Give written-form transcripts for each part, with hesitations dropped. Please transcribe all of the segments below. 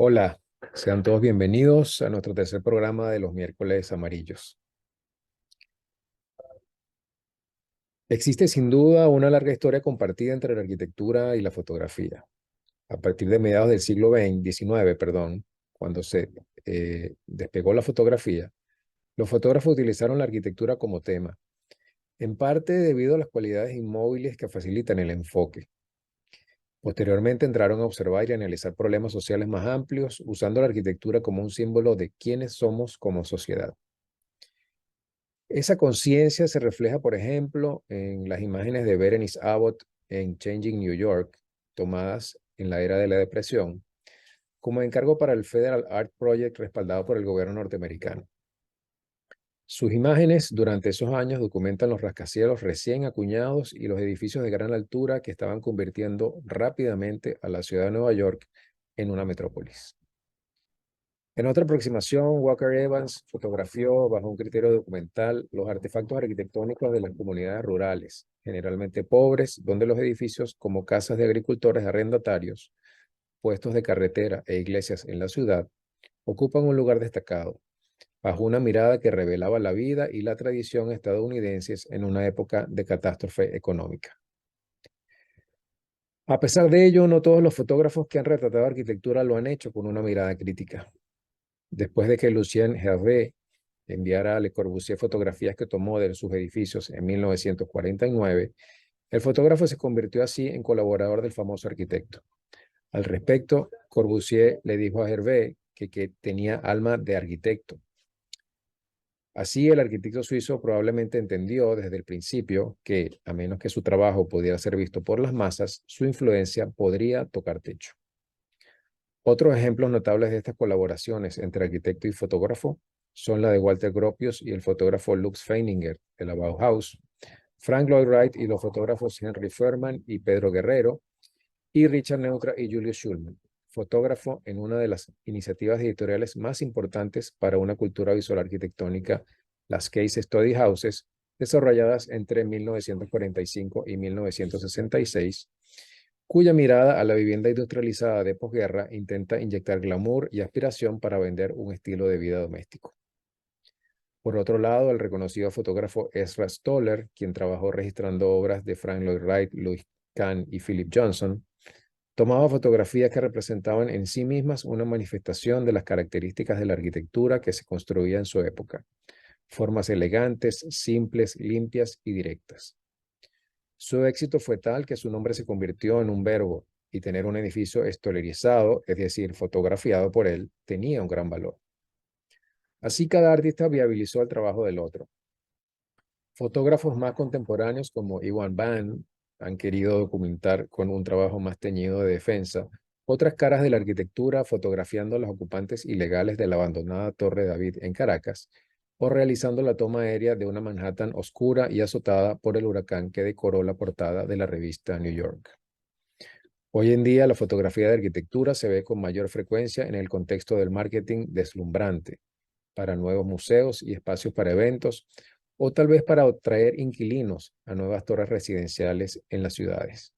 Hola, sean todos bienvenidos a nuestro tercer programa de los miércoles amarillos. Existe sin duda una larga historia compartida entre la arquitectura y la fotografía. A partir de mediados del siglo XIX, perdón, cuando se despegó la fotografía, los fotógrafos utilizaron la arquitectura como tema, en parte debido a las cualidades inmóviles que facilitan el enfoque. Posteriormente entraron a observar y analizar problemas sociales más amplios, usando la arquitectura como un símbolo de quiénes somos como sociedad. Esa conciencia se refleja, por ejemplo, en las imágenes de Berenice Abbott en Changing New York, tomadas en la era de la Depresión, como encargo para el Federal Art Project respaldado por el gobierno norteamericano. Sus imágenes durante esos años documentan los rascacielos recién acuñados y los edificios de gran altura que estaban convirtiendo rápidamente a la ciudad de Nueva York en una metrópolis. En otra aproximación, Walker Evans fotografió bajo un criterio documental los artefactos arquitectónicos de las comunidades rurales, generalmente pobres, donde los edificios como casas de agricultores arrendatarios, puestos de carretera e iglesias en la ciudad, ocupan un lugar destacado, bajo una mirada que revelaba la vida y la tradición estadounidenses en una época de catástrofe económica. A pesar de ello, no todos los fotógrafos que han retratado arquitectura lo han hecho con una mirada crítica. Después de que Lucien Hervé enviara a Le Corbusier fotografías que tomó de sus edificios en 1949, el fotógrafo se convirtió así en colaborador del famoso arquitecto. Al respecto, Corbusier le dijo a Hervé que tenía alma de arquitecto. Así, el arquitecto suizo probablemente entendió desde el principio que, a menos que su trabajo pudiera ser visto por las masas, su influencia podría tocar techo. Otros ejemplos notables de estas colaboraciones entre arquitecto y fotógrafo son la de Walter Gropius y el fotógrafo Lux Feininger de la Bauhaus, Frank Lloyd Wright y los fotógrafos Henry Furman y Pedro Guerrero, y Richard Neutra y Julius Schulman, fotógrafo en una de las iniciativas editoriales más importantes para una cultura visual arquitectónica, las Case Study Houses, desarrolladas entre 1945 y 1966, cuya mirada a la vivienda industrializada de posguerra intenta inyectar glamour y aspiración para vender un estilo de vida doméstico. Por otro lado, el reconocido fotógrafo Ezra Stoller, quien trabajó registrando obras de Frank Lloyd Wright, Louis Kahn y Philip Johnson, tomaba fotografías que representaban en sí mismas una manifestación de las características de la arquitectura que se construía en su época. Formas elegantes, simples, limpias y directas. Su éxito fue tal que su nombre se convirtió en un verbo y tener un edificio estolarizado, es decir, fotografiado por él, tenía un gran valor. Así cada artista viabilizó el trabajo del otro. Fotógrafos más contemporáneos como Iwan Ban han querido documentar con un trabajo más teñido de defensa otras caras de la arquitectura fotografiando a los ocupantes ilegales de la abandonada Torre David en Caracas o realizando la toma aérea de una Manhattan oscura y azotada por el huracán que decoró la portada de la revista New York. Hoy en día la fotografía de arquitectura se ve con mayor frecuencia en el contexto del marketing deslumbrante, para nuevos museos y espacios para eventos, o tal vez para atraer inquilinos a nuevas torres residenciales en las ciudades.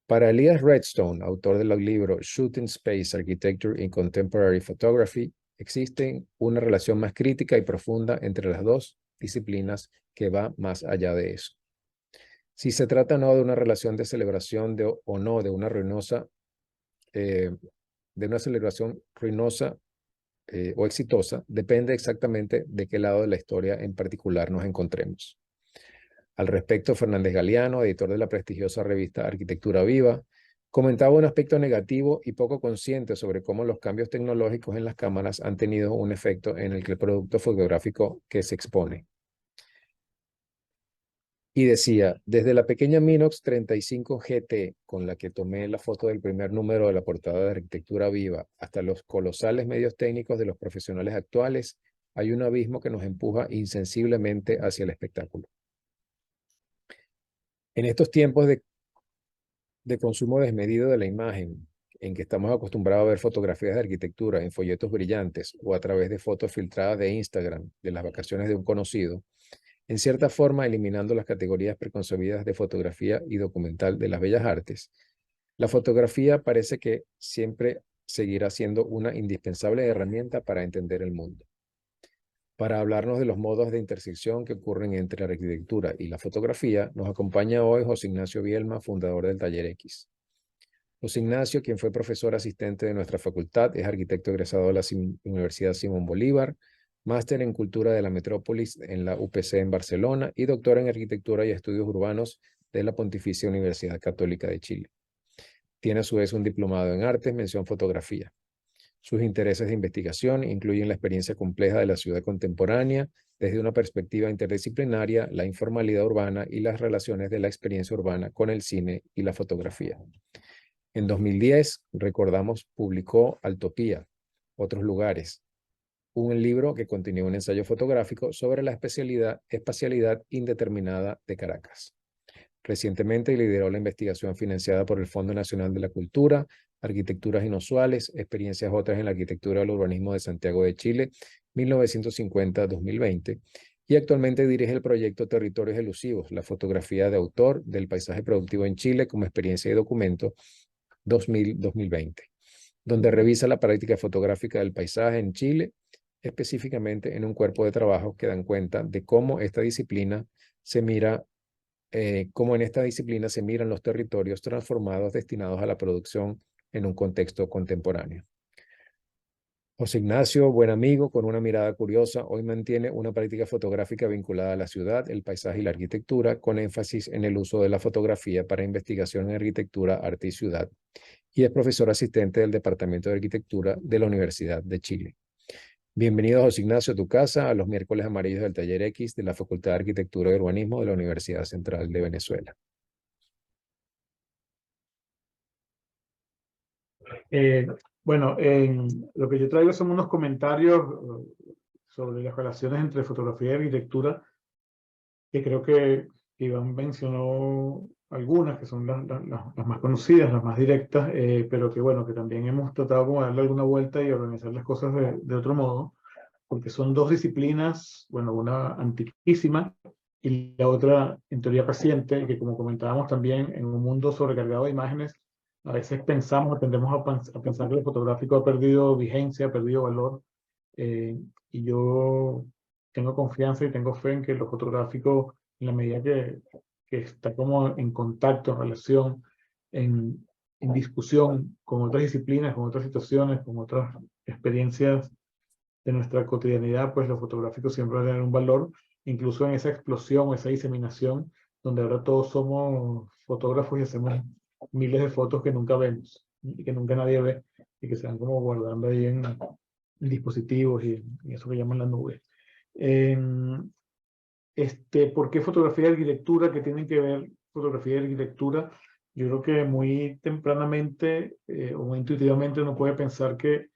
Para Elias Redstone, autor del libro Shooting Space Architecture in Contemporary Photography, existe una relación más crítica y profunda entre las dos disciplinas que va más allá de eso. Si se trata no de una relación de celebración o no de una celebración ruinosa o exitosa, depende exactamente de qué lado de la historia en particular nos encontremos. Al respecto, Fernández Galeano, editor de la prestigiosa revista Arquitectura Viva, comentaba un aspecto negativo y poco consciente sobre cómo los cambios tecnológicos en las cámaras han tenido un efecto en el producto fotográfico que se expone. Y decía, desde la pequeña Minox 35 GT, con la que tomé la foto del primer número de la portada de Arquitectura Viva, hasta los colosales medios técnicos de los profesionales actuales, hay un abismo que nos empuja insensiblemente hacia el espectáculo. En estos tiempos de consumo desmedido de la imagen, en que estamos acostumbrados a ver fotografías de arquitectura en folletos brillantes o a través de fotos filtradas de Instagram de las vacaciones de un conocido, en cierta forma eliminando las categorías preconcebidas de fotografía y documental de las bellas artes, la fotografía parece que siempre seguirá siendo una indispensable herramienta para entender el mundo. Para hablarnos de los modos de intersección que ocurren entre la arquitectura y la fotografía, nos acompaña hoy José Ignacio Bielma, fundador del Taller X. José Ignacio, quien fue profesor asistente de nuestra facultad, es arquitecto egresado de la Universidad Simón Bolívar, máster en Cultura de la Metrópolis en la UPC en Barcelona y doctor en Arquitectura y Estudios Urbanos de la Pontificia Universidad Católica de Chile. Tiene a su vez un diplomado en Artes, mención Fotografía. Sus intereses de investigación incluyen la experiencia compleja de la ciudad contemporánea desde una perspectiva interdisciplinaria, la informalidad urbana y las relaciones de la experiencia urbana con el cine y la fotografía. En 2010, recordamos, publicó Altopía, Otros Lugares, un libro que contenía un ensayo fotográfico sobre la espacialidad indeterminada de Caracas. Recientemente lideró la investigación financiada por el Fondo Nacional de la Cultura, Arquitecturas Inusuales, Experiencias Otras en la Arquitectura del Urbanismo de Santiago de Chile, 1950-2020, y actualmente dirige el proyecto Territorios Elusivos, la fotografía de autor del paisaje productivo en Chile como experiencia y documento 2000-2020, donde revisa la práctica fotográfica del paisaje en Chile, específicamente en un cuerpo de trabajo que dan cuenta de cómo esta disciplina se mira cómo en esta disciplina se miran los territorios transformados destinados a la producción en un contexto contemporáneo. José Ignacio, buen amigo, con una mirada curiosa, hoy mantiene una práctica fotográfica vinculada a la ciudad, el paisaje y la arquitectura, con énfasis en el uso de la fotografía para investigación en arquitectura, arte y ciudad, y es profesor asistente del Departamento de Arquitectura de la Universidad de Chile. Bienvenido, José Ignacio, a tu casa, a los miércoles amarillos del Taller X de la Facultad de Arquitectura y Urbanismo de la Universidad Central de Venezuela. Bueno, lo que yo traigo son unos comentarios sobre las relaciones entre fotografía y arquitectura, que creo que Iván mencionó algunas, que son las más conocidas, las más directas, pero que bueno, que también hemos tratado como de darle alguna vuelta y organizar las cosas de otro modo, porque son dos disciplinas, bueno, una antiquísima y la otra en teoría reciente, que como comentábamos también, en un mundo sobrecargado de imágenes, a veces pensamos o tendemos a pensar que lo fotográfico ha perdido vigencia, ha perdido valor, y yo tengo confianza y tengo fe en que lo fotográfico, en la medida que está como en contacto, en relación, en discusión con otras disciplinas, con otras situaciones, con otras experiencias de nuestra cotidianidad, pues lo fotográfico siempre va a tener un valor, incluso en esa explosión, esa diseminación, donde ahora todos somos fotógrafos y hacemos miles de fotos que nunca vemos y que nunca nadie ve y que se van como guardando ahí en dispositivos y en eso que llaman la nube. ¿Por qué fotografía y arquitectura? ¿Qué tienen que ver fotografía y arquitectura? Yo creo que muy tempranamente o muy intuitivamente uno puede pensar que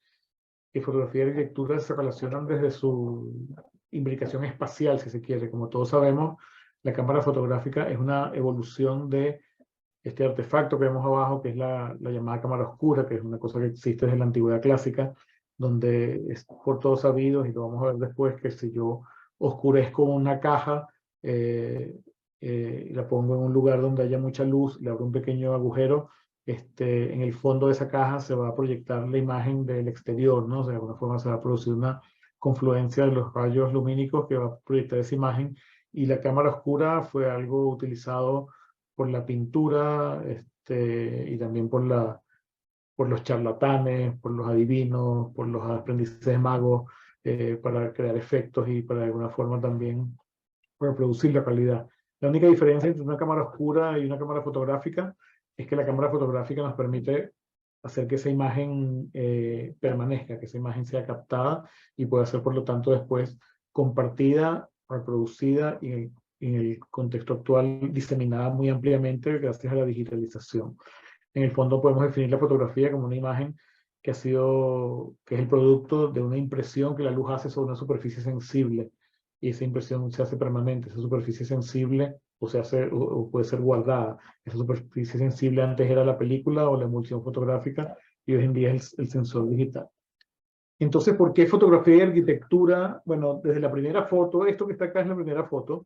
fotografía y arquitectura se relacionan desde su implicación espacial, si se quiere. Como todos sabemos, la cámara fotográfica es una evolución de este artefacto que vemos abajo, que es la llamada cámara oscura, que es una cosa que existe desde la antigüedad clásica, donde es por todos sabidos, y lo vamos a ver después, que si yo oscurezco una caja y la pongo en un lugar donde haya mucha luz, le abro un pequeño agujero, en el fondo de esa caja se va a proyectar la imagen del exterior, ¿no? O sea, de alguna forma se va a producir una confluencia de los rayos lumínicos que va a proyectar esa imagen, y la cámara oscura fue algo utilizado por la pintura, y también por los charlatanes, por los adivinos, por los aprendices magos, para crear efectos y para de alguna forma también reproducir la calidad. La única diferencia entre una cámara oscura y una cámara fotográfica es que la cámara fotográfica nos permite hacer que esa imagen permanezca, que esa imagen sea captada y pueda ser por lo tanto después compartida, reproducida y en el contexto actual diseminada muy ampliamente gracias a la digitalización. En el fondo podemos definir la fotografía como una imagen que es el producto de una impresión que la luz hace sobre una superficie sensible, y esa impresión se hace permanente. Esa superficie sensible o puede ser guardada. Esa superficie sensible antes era la película o la emulsión fotográfica, y hoy en día es el sensor digital. Entonces, ¿por qué fotografía y arquitectura? Bueno, desde la primera foto, esto que está acá es la primera foto,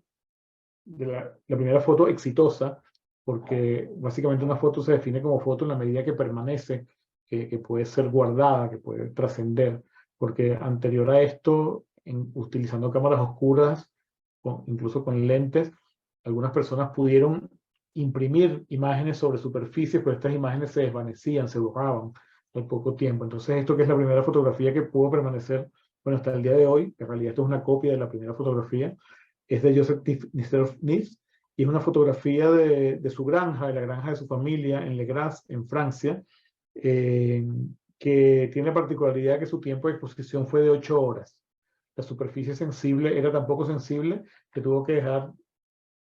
la primera foto exitosa, porque básicamente una foto se define como foto en la medida que permanece que puede ser guardada, que puede trascender, porque anterior a esto, utilizando cámaras oscuras, incluso con lentes, algunas personas pudieron imprimir imágenes sobre superficies, pero estas imágenes se desvanecían, se borraban al poco tiempo. Entonces, esto que es la primera fotografía que pudo permanecer, bueno, hasta el día de hoy, que en realidad esto es una copia de la primera fotografía, es de Joseph Niels, y es una fotografía de su granja, de la granja de su familia en Le Gras, en Francia, que tiene la particularidad que su tiempo de exposición fue de 8 horas. La superficie sensible era tan poco sensible que tuvo que dejar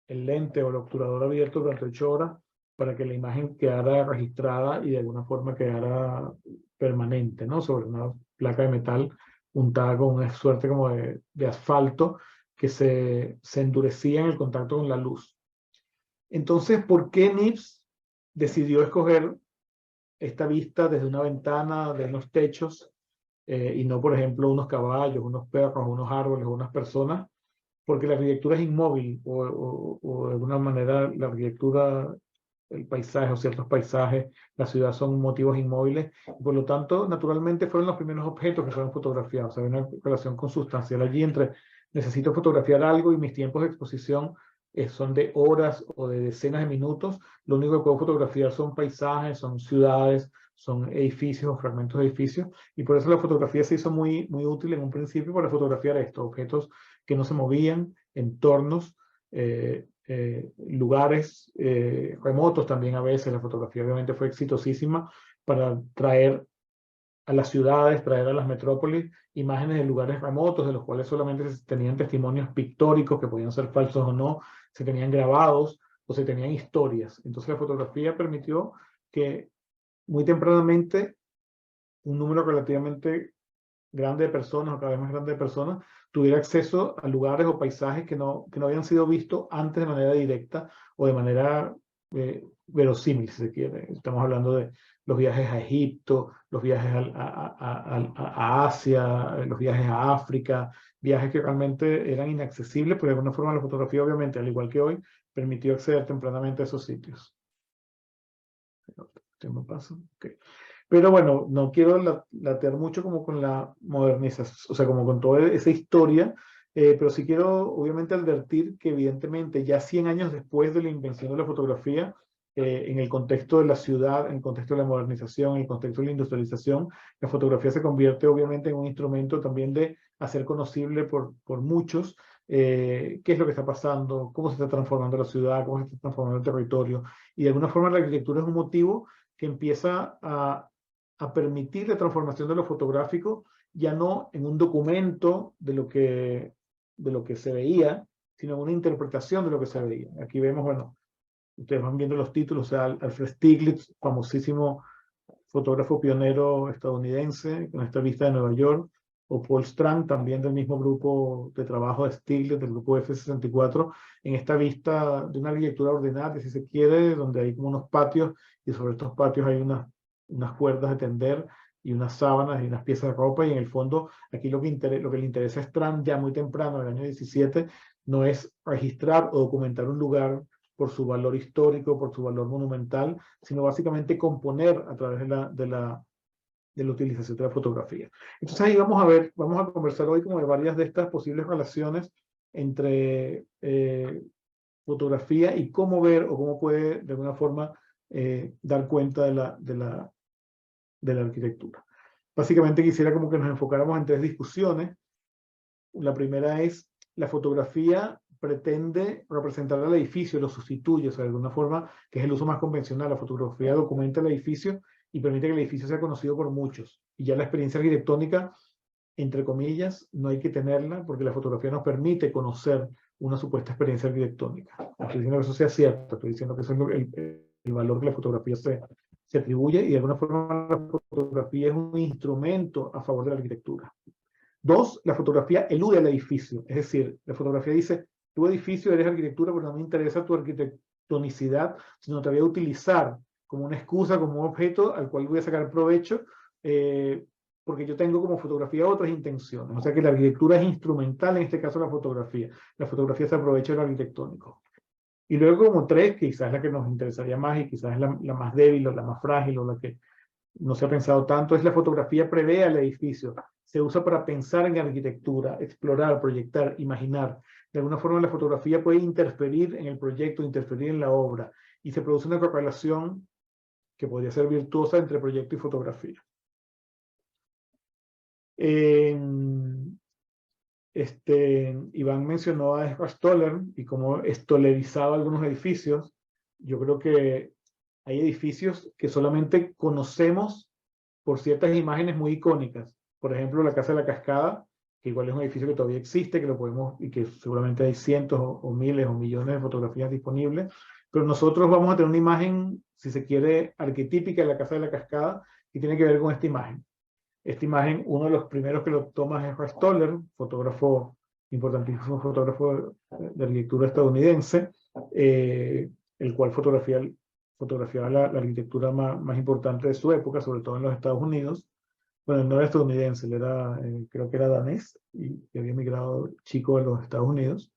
el lente o el obturador abierto durante 8 horas para que la imagen quedara registrada y de alguna forma quedara permanente, ¿no? Sobre una placa de metal untada con una suerte como de asfalto que se endurecía en el contacto con la luz. Entonces, ¿por qué Nips decidió escoger esta vista desde una ventana, de unos techos, y no, por ejemplo, unos caballos, unos perros, unos árboles, unas personas? Porque la arquitectura es inmóvil, o de alguna manera la arquitectura, el paisaje o ciertos paisajes, la ciudad son motivos inmóviles, y por lo tanto, naturalmente fueron los primeros objetos que fueron fotografiados. Hay una relación consustancial allí entre necesito fotografiar algo y mis tiempos de exposición son de horas o de decenas de minutos. Lo único que puedo fotografiar son paisajes, son ciudades, son edificios o fragmentos de edificios, y por eso la fotografía se hizo muy, muy útil en un principio para fotografiar estos objetos que no se movían, entornos, lugares remotos también a veces. La fotografía obviamente fue exitosísima para traer a las ciudades, traer a las metrópolis imágenes de lugares remotos de los cuales solamente se tenían testimonios pictóricos que podían ser falsos o no, se tenían grabados o se tenían historias. Entonces la fotografía permitió que muy tempranamente un número relativamente grande de personas, o cada vez más grande de personas, tuviera acceso a lugares o paisajes que no habían sido vistos antes de manera directa o de manera verosímil, si se quiere. Estamos hablando de los viajes a Egipto, los viajes a Asia, los viajes a África, viajes que realmente eran inaccesibles, pero de alguna forma la fotografía, obviamente, al igual que hoy, permitió acceder tempranamente a esos sitios. ¿Qué me pasa? Okay. Pero bueno, no quiero latear mucho como con la modernización, o sea, como con toda esa historia, pero sí quiero obviamente advertir que evidentemente ya 100 años después de la invención de la fotografía, en el contexto de la ciudad, en el contexto de la modernización, en el contexto de la industrialización, la fotografía se convierte obviamente en un instrumento también de hacer conocible por muchos qué es lo que está pasando, cómo se está transformando la ciudad, cómo se está transformando el territorio, y de alguna forma la arquitectura es un motivo que empieza a permitir la transformación de lo fotográfico, ya no en un documento de lo que se veía, sino en una interpretación de lo que se veía. Aquí vemos, bueno, ustedes van viendo los títulos, o sea, Alfred Stieglitz, famosísimo fotógrafo pionero estadounidense, con esta vista de Nueva York, o Paul Strand, también del mismo grupo de trabajo de Stieglitz, del grupo F64, en esta vista de una arquitectura ordenada, si se quiere, donde hay como unos patios, y sobre estos patios hay unas cuerdas de tender, y unas sábanas y unas piezas de ropa, y en el fondo, aquí lo que le interesa a Strand ya muy temprano, en el año 17, no es registrar o documentar un lugar por su valor histórico, por su valor monumental, sino básicamente componer a través de la utilización de la fotografía. Entonces ahí vamos a conversar hoy como de varias de estas posibles relaciones entre fotografía y cómo ver o cómo puede de alguna forma dar cuenta de la arquitectura. Básicamente quisiera como que nos enfocáramos en 3 discusiones. La primera es, la fotografía pretende representar al edificio, lo sustituye, o sea, de alguna forma, que es el uso más convencional. La fotografía documenta el edificio y permite que el edificio sea conocido por muchos. Y ya la experiencia arquitectónica, entre comillas, no hay que tenerla porque la fotografía nos permite conocer una supuesta experiencia arquitectónica. No estoy diciendo que eso sea cierto, estoy diciendo que eso es el valor que la fotografía se atribuye, y de alguna forma la fotografía es un instrumento a favor de la arquitectura. 2, la fotografía elude al edificio, es decir, la fotografía dice, tu edificio eres arquitectura, pero no me interesa tu arquitectonicidad, sino te voy a utilizar como una excusa, como un objeto al cual voy a sacar provecho, porque yo tengo como fotografía otras intenciones. O sea que la arquitectura es instrumental, en este caso la fotografía se aprovecha de lo arquitectónico. Y luego como 3, quizás la que nos interesaría más y quizás es la más débil o la más frágil o no se ha pensado tanto, es la fotografía prevé al edificio. Se usa para pensar en arquitectura, explorar, proyectar, imaginar. De alguna forma la fotografía puede interferir en el proyecto, interferir en la obra, y se produce una correlación que podría ser virtuosa entre proyecto y fotografía. Iván mencionó a Edward Stoller y cómo estolerizaba algunos edificios. Yo creo que hay edificios que solamente conocemos por ciertas imágenes muy icónicas. Por ejemplo, la Casa de la Cascada, que igual es un edificio que todavía existe, que lo podemos, y que seguramente hay cientos o miles o millones de fotografías disponibles, pero nosotros vamos a tener una imagen, si se quiere, arquetípica de la Casa de la Cascada, y tiene que ver con esta imagen. Esta imagen, uno de los primeros que lo toma es Edward Stoller, fotógrafo, importantísimo fotógrafo de arquitectura estadounidense, el cual fotografiaba la arquitectura más importante de su época, sobre todo en los Estados Unidos. Bueno, no era estadounidense, él era, creo que era danés y había emigrado chico a los Estados Unidos.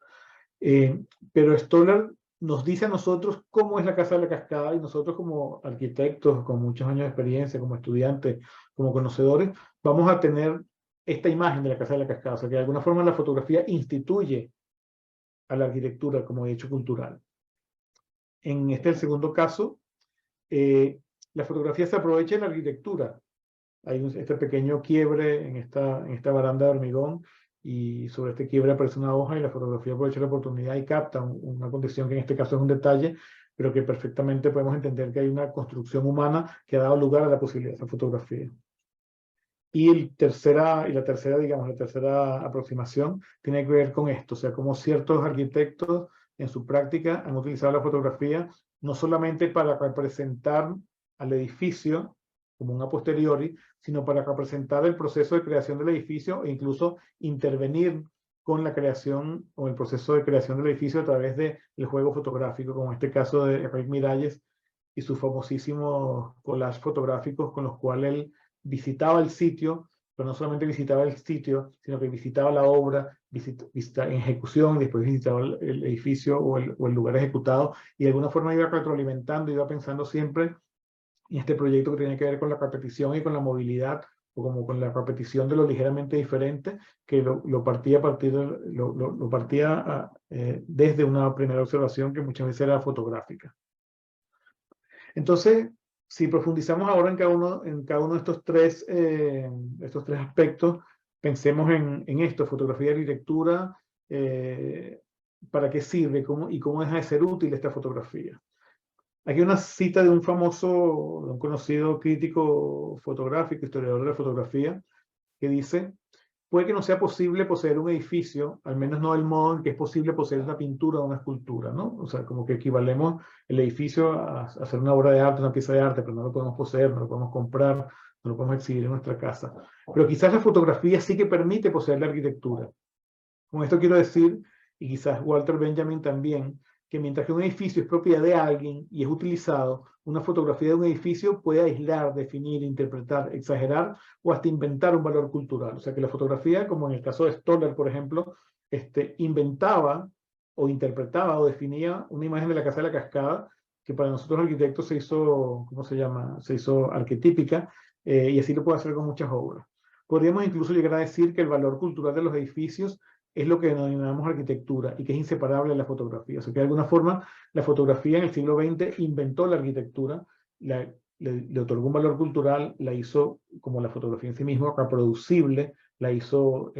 Pero Stoller nos dice a nosotros cómo es la Casa de la Cascada, y nosotros como arquitectos con muchos años de experiencia, como estudiantes, como conocedores, vamos a tener esta imagen de la Casa de la Cascada. O sea que de alguna forma la fotografía instituye a la arquitectura como hecho cultural. En el segundo caso, la fotografía se aprovecha de la arquitectura. Hay este pequeño quiebre en esta baranda de hormigón, y sobre este quiebre aparece una hoja, y la fotografía aprovecha la oportunidad y capta una condición que en este caso es un detalle, pero que perfectamente podemos entender que hay una construcción humana que ha dado lugar a la posibilidad de esa fotografía. Y la tercera aproximación tiene que ver con esto, o sea, como ciertos arquitectos en su práctica han utilizado la fotografía no solamente para representar al edificio como un a posteriori, sino para representar el proceso de creación del edificio, e incluso intervenir con la creación o el proceso de creación del edificio a través del juego fotográfico, como en este caso de Enrique Miralles y sus famosísimos collages fotográficos con los cuales él visitaba el sitio, pero no solamente visitaba el sitio, sino que visitaba la obra, en ejecución, después visitaba el edificio o el lugar ejecutado, y de alguna forma iba retroalimentando, iba pensando siempre en este proyecto que tenía que ver con la repetición y con la movilidad, o como con la repetición de lo ligeramente diferente, que lo partía desde una primera observación que muchas veces era fotográfica. Entonces, si profundizamos ahora en cada uno de estos tres aspectos, pensemos en esto: fotografía y arquitectura, ¿para qué sirve? ¿Cómo deja de ser útil esta fotografía? Aquí una cita de un conocido crítico fotográfico, historiador de la fotografía, que dice: puede que no sea posible poseer un edificio, al menos no del modo en que es posible poseer una pintura o una escultura, ¿no? O sea, como que equivalemos el edificio a hacer una obra de arte, una pieza de arte, pero no lo podemos poseer, no lo podemos comprar, no lo podemos exhibir en nuestra casa. Pero quizás la fotografía sí que permite poseer la arquitectura. Con esto quiero decir, y quizás Walter Benjamin también, que mientras que un edificio es propiedad de alguien y es utilizado, una fotografía de un edificio puede aislar, definir, interpretar, exagerar o hasta inventar un valor cultural. O sea que la fotografía, como en el caso de Stoller, por ejemplo, inventaba o interpretaba o definía una imagen de la Casa de la Cascada, que para nosotros arquitectos se hizo, ¿cómo se llama? Se hizo arquetípica, y así lo puede hacer con muchas obras. Podríamos incluso llegar a decir que el valor cultural de los edificios es lo que denominamos arquitectura, y que es inseparable de la fotografía. O sea que de alguna forma la fotografía en el siglo XX inventó la arquitectura, le otorgó un valor cultural, la hizo, como la fotografía en sí misma, reproducible, la hizo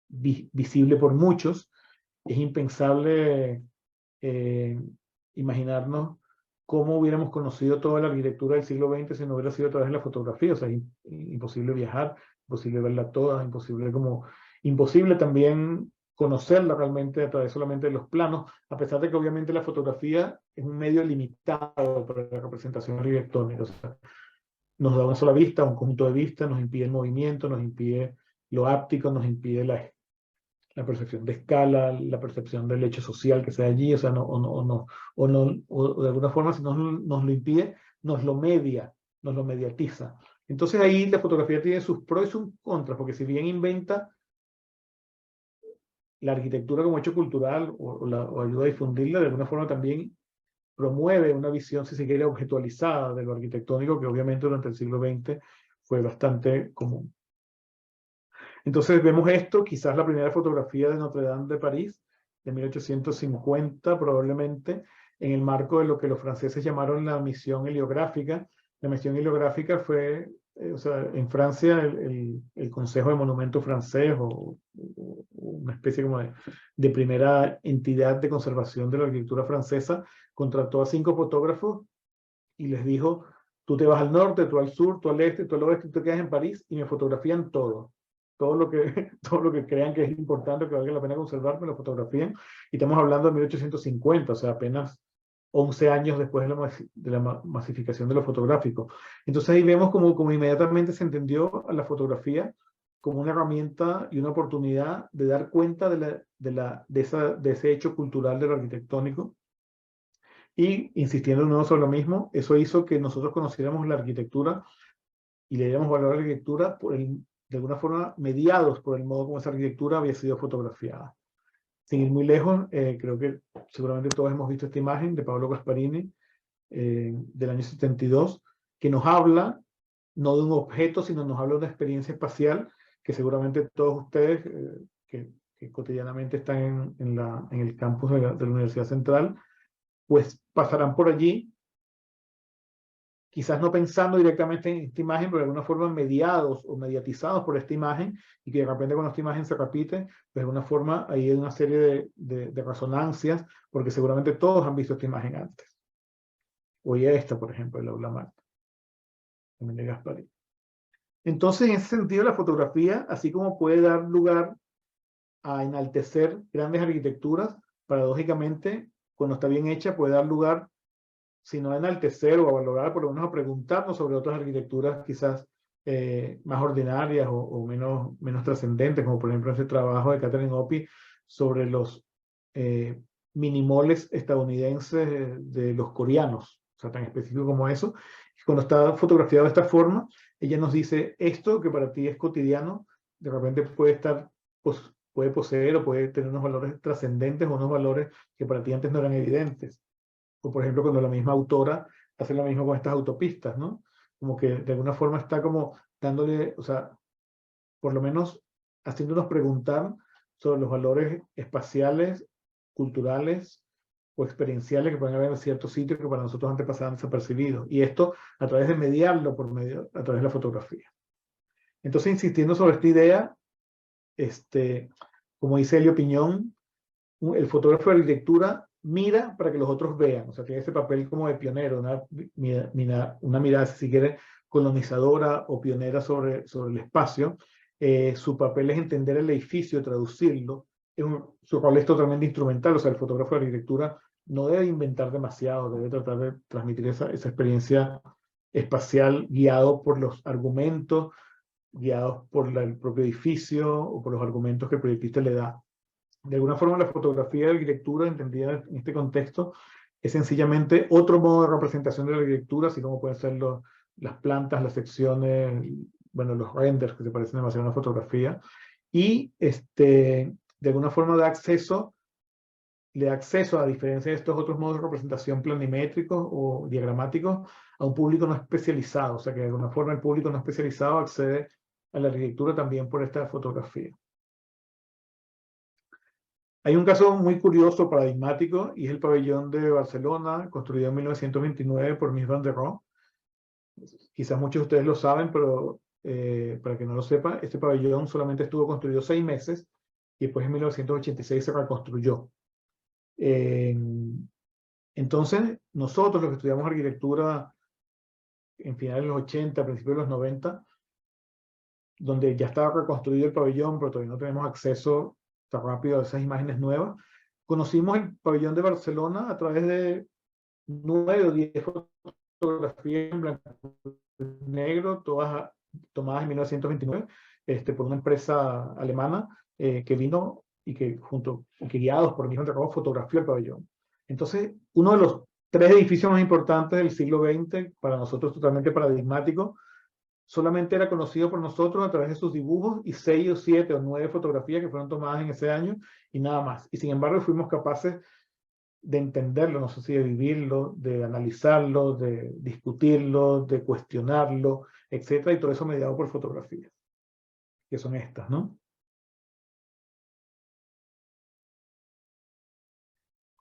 visible por muchos. Es impensable imaginarnos cómo hubiéramos conocido toda la arquitectura del siglo XX si no hubiera sido a través de la fotografía. O sea, es imposible viajar, imposible verla toda, imposible también conocerla realmente a través solamente de los planos, a pesar de que obviamente la fotografía es un medio limitado para la representación arquitectónica. O sea, nos da una sola vista, un conjunto de vistas, nos impide el movimiento, nos impide lo áptico, nos impide la percepción de escala, la percepción del hecho social que sea allí, o sea, o de alguna forma, si nos lo impide, nos lo mediatiza. Entonces ahí la fotografía tiene sus pros y sus contras, porque si bien inventa la arquitectura como hecho cultural, o ayuda a difundirla, de alguna forma también promueve una visión, si se quiere, objetualizada de lo arquitectónico, que obviamente durante el siglo XX fue bastante común. Entonces vemos esto, quizás la primera fotografía de Notre Dame de París, de 1850 probablemente, en el marco de lo que los franceses llamaron la misión heliográfica. La misión heliográfica fue, o sea, en Francia el Consejo de Monumentos francés, o una especie como de primera entidad de conservación de la arquitectura francesa, contrató a 5 fotógrafos y les dijo: tú te vas al norte, tú al sur, tú al este, tú al oeste, tú te quedas en París y me fotografían todo. Todo lo que, todo lo que crean que es importante, que valga la pena conservar, me lo fotografían. Y estamos hablando de 1850, o sea, apenas 11 años después de la masificación de lo fotográfico. Entonces ahí vemos como inmediatamente se entendió a la fotografía como una herramienta y una oportunidad de dar cuenta de ese hecho cultural de lo arquitectónico. Y insistiendo de nuevo sobre lo mismo, eso hizo que nosotros conociéramos la arquitectura y le diéramos valor a la arquitectura de alguna forma mediados por el modo como esa arquitectura había sido fotografiada. Sin ir muy lejos, creo que seguramente todos hemos visto esta imagen de Paolo Gasparini del año 72, que nos habla no de un objeto, sino nos habla de una experiencia espacial que seguramente todos ustedes que cotidianamente están en el campus de la Universidad Central, pues pasarán por allí, quizás no pensando directamente en esta imagen, pero de alguna forma mediados o mediatizados por esta imagen, y que de repente cuando esta imagen se repite, pues de alguna forma ahí hay una serie de resonancias, porque seguramente todos han visto esta imagen antes. O esta, por ejemplo, el aula magna, también de Gasparín. Entonces, en ese sentido, la fotografía, así como puede dar lugar a enaltecer grandes arquitecturas, paradójicamente, cuando está bien hecha, puede dar lugar, si no a enaltecer o a valorar, por lo menos a preguntarnos sobre otras arquitecturas quizás más ordinarias o menos trascendentes, como por ejemplo ese trabajo de Catherine Opie sobre los minimoles estadounidenses de los coreanos, o sea, tan específico como eso. Y cuando está fotografiado de esta forma, ella nos dice: esto que para ti es cotidiano, de repente puede poseer o puede tener unos valores trascendentes o unos valores que para ti antes no eran evidentes. O por ejemplo, cuando la misma autora hace lo mismo con estas autopistas, ¿no? Como que de alguna forma está como dándole, o sea, por lo menos haciéndonos preguntar sobre los valores espaciales, culturales o experienciales que pueden haber en ciertos sitios que para nosotros antes pasaban desapercibidos. Y esto a través de mediarlo a través de la fotografía. Entonces, insistiendo sobre esta idea, como dice Elio Piñón, el fotógrafo de arquitectura mira para que los otros vean, o sea, tiene ese papel como de pionero, una mirada, si quiere, colonizadora o pionera sobre el espacio. Su papel es entender el edificio, traducirlo. Su rol es totalmente instrumental, o sea, el fotógrafo de arquitectura no debe inventar demasiado, debe tratar de transmitir esa experiencia espacial guiado por los argumentos, guiados por el propio edificio o por los argumentos que el proyectista le da. De alguna forma, la fotografía de la arquitectura, entendida en este contexto, es sencillamente otro modo de representación de la arquitectura, así como pueden ser las plantas, las secciones, bueno, los renders que se parecen demasiado a una fotografía, y de alguna forma le da acceso, a diferencia de estos otros modos de representación planimétricos o diagramáticos, a un público no especializado, o sea que de alguna forma el público no especializado accede a la arquitectura también por esta fotografía. Hay un caso muy curioso, paradigmático, y es el pabellón de Barcelona, construido en 1929 por Mies van der Rohe. Quizás muchos de ustedes lo saben, pero para que no lo sepan, este pabellón solamente estuvo construido 6 meses y después en 1986 se reconstruyó. Entonces, nosotros los que estudiamos arquitectura en finales de los 80, principios de los 90, donde ya estaba reconstruido el pabellón, pero todavía no tenemos acceso tan rápido a esas imágenes nuevas, conocimos el pabellón de Barcelona a través de 9 o 10 fotografías en blanco y negro, todas tomadas en 1929, por una empresa alemana que vino y que guiados por Mies van der Rohe fotografió el pabellón. Entonces, uno de los 3 edificios más importantes del siglo XX, para nosotros totalmente paradigmático, solamente era conocido por nosotros a través de sus dibujos y 6 o 7 o 9 fotografías que fueron tomadas en ese año y nada más. Y sin embargo fuimos capaces de entenderlo, no sé si de vivirlo, de analizarlo, de discutirlo, de cuestionarlo, etcétera, y todo eso mediado por fotografías, que son estas, ¿no?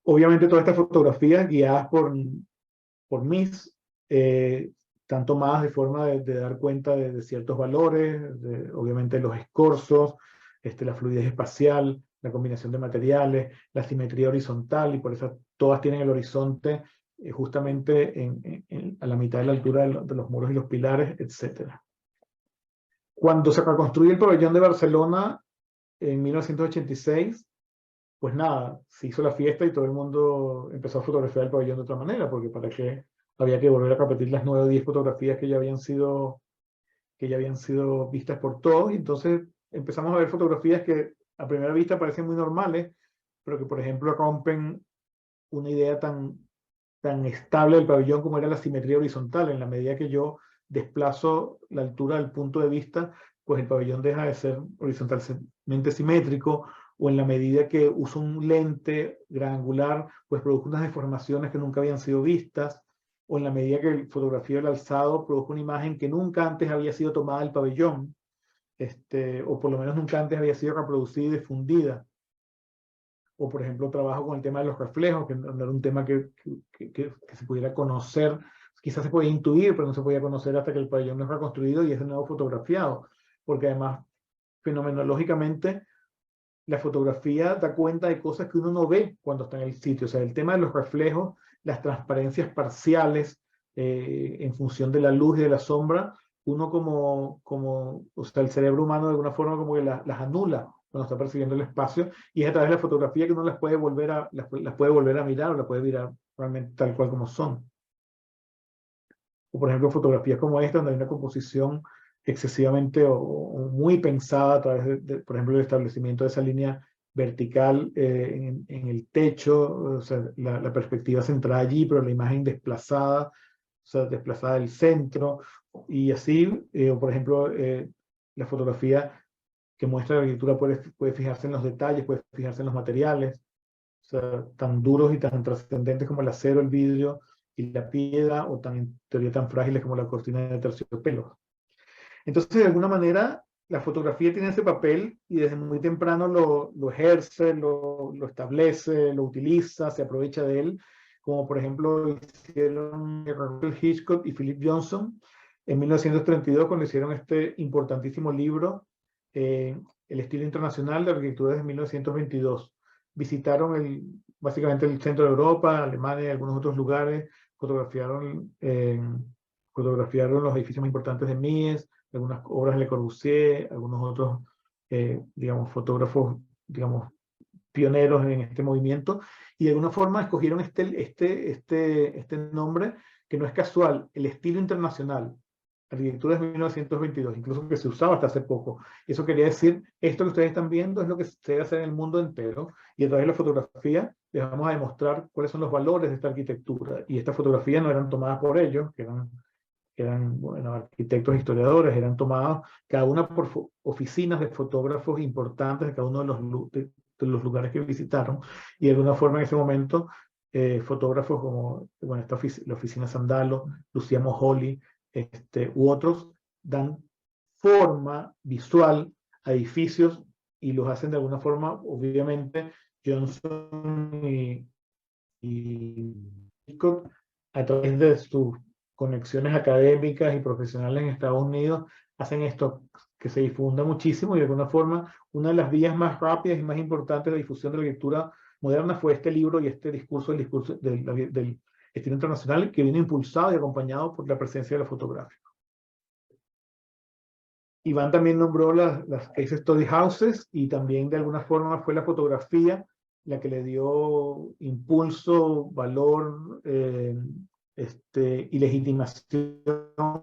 Obviamente todas estas fotografías guiadas por MIS, están tomadas de forma de dar cuenta de ciertos valores, obviamente los escorzos, la fluidez espacial, la combinación de materiales, la simetría horizontal, y por eso todas tienen el horizonte justamente a la mitad de la altura de los muros y los pilares, etc. Cuando se reconstruye el pabellón de Barcelona en 1986, pues nada, se hizo la fiesta y todo el mundo empezó a fotografiar el pabellón de otra manera, porque para qué había que volver a repetir las 9 o 10 fotografías que ya habían sido vistas por todos, y entonces empezamos a ver fotografías que a primera vista parecen muy normales, pero que por ejemplo rompen una idea tan estable del pabellón como era la simetría horizontal. En la medida que yo desplazo la altura del punto de vista, pues el pabellón deja de ser horizontalmente simétrico, o en la medida que uso un lente gran angular, pues produjo unas deformaciones que nunca habían sido vistas, o en la medida que el fotografía del alzado produjo una imagen que nunca antes había sido tomada del pabellón, o por lo menos nunca antes había sido reproducida y difundida. O por ejemplo trabajo con el tema de los reflejos, que no era un tema que se pudiera conocer, quizás se podía intuir, pero no se podía conocer hasta que el pabellón no es reconstruido y es de nuevo fotografiado, porque además fenomenológicamente la fotografía da cuenta de cosas que uno no ve cuando está en el sitio. O sea, el tema de los reflejos, las transparencias parciales en función de la luz y de la sombra, uno o sea, el cerebro humano de alguna forma como que las anula cuando está percibiendo el espacio, y es a través de la fotografía que uno las puede volver a mirar, o las puede mirar realmente tal cual como son. O por ejemplo fotografías como esta, donde hay una composición excesivamente o muy pensada a través por ejemplo, el establecimiento de esa línea vertical en el techo, o sea, la perspectiva centrada allí, pero la imagen desplazada, o sea, desplazada del centro, y así, o por ejemplo, la fotografía que muestra la arquitectura puede fijarse en los detalles, puede fijarse en los materiales, o sea, tan duros y tan trascendentes como el acero, el vidrio y la piedra, o tan, en teoría, tan frágiles como la cortina de terciopelo. Entonces, de alguna manera, la fotografía tiene ese papel y desde muy temprano lo ejerce, lo establece, lo utiliza, se aprovecha de él, como por ejemplo hicieron Robert Hitchcock y Philip Johnson en 1932, cuando hicieron este importantísimo libro, El estilo internacional de arquitectura de 1922. Visitaron básicamente el centro de Europa, Alemania y algunos otros lugares, fotografiaron los edificios más importantes de Mies, algunas obras de Le Corbusier, algunos otros, digamos, fotógrafos, digamos, pioneros en este movimiento, y de alguna forma escogieron este nombre, que no es casual, el estilo internacional. Arquitectura de 1922, incluso que se usaba hasta hace poco. Eso quería decir, esto que ustedes están viendo es lo que se debe hacer en el mundo entero, y a través de la fotografía les vamos a demostrar cuáles son los valores de esta arquitectura. Y estas fotografías no eran tomadas por ellos, que eran bueno, arquitectos, historiadores, eran tomadas cada una por oficinas de fotógrafos importantes de cada uno de los lugares que visitaron, y de alguna forma en ese momento fotógrafos como bueno, la oficina Sandalo, Lucía Moholy, u otros, dan forma visual a edificios y los hacen de alguna forma, obviamente, Johnson y Hitchcock, a través de sus conexiones académicas y profesionales en Estados Unidos, hacen esto que se difunda muchísimo, y de alguna forma una de las vías más rápidas y más importantes de difusión de la lectura moderna fue este libro y este discurso, el discurso del estilo internacional, que vino impulsado y acompañado por la presencia de la fotografía. Iván también nombró las Case Study Houses, y también de alguna forma fue la fotografía la que le dio impulso, valor y legitimación a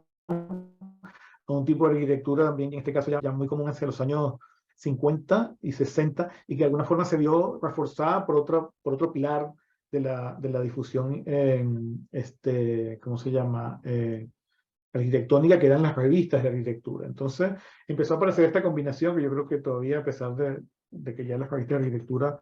un tipo de arquitectura también, en este caso ya muy común hacia los años 50 y 60, y que de alguna forma se vio reforzada por otro pilar de la difusión, ¿cómo se llama? Arquitectónica, que eran las revistas de arquitectura. Entonces empezó a aparecer esta combinación que yo creo que todavía, a pesar de que ya las revistas de arquitectura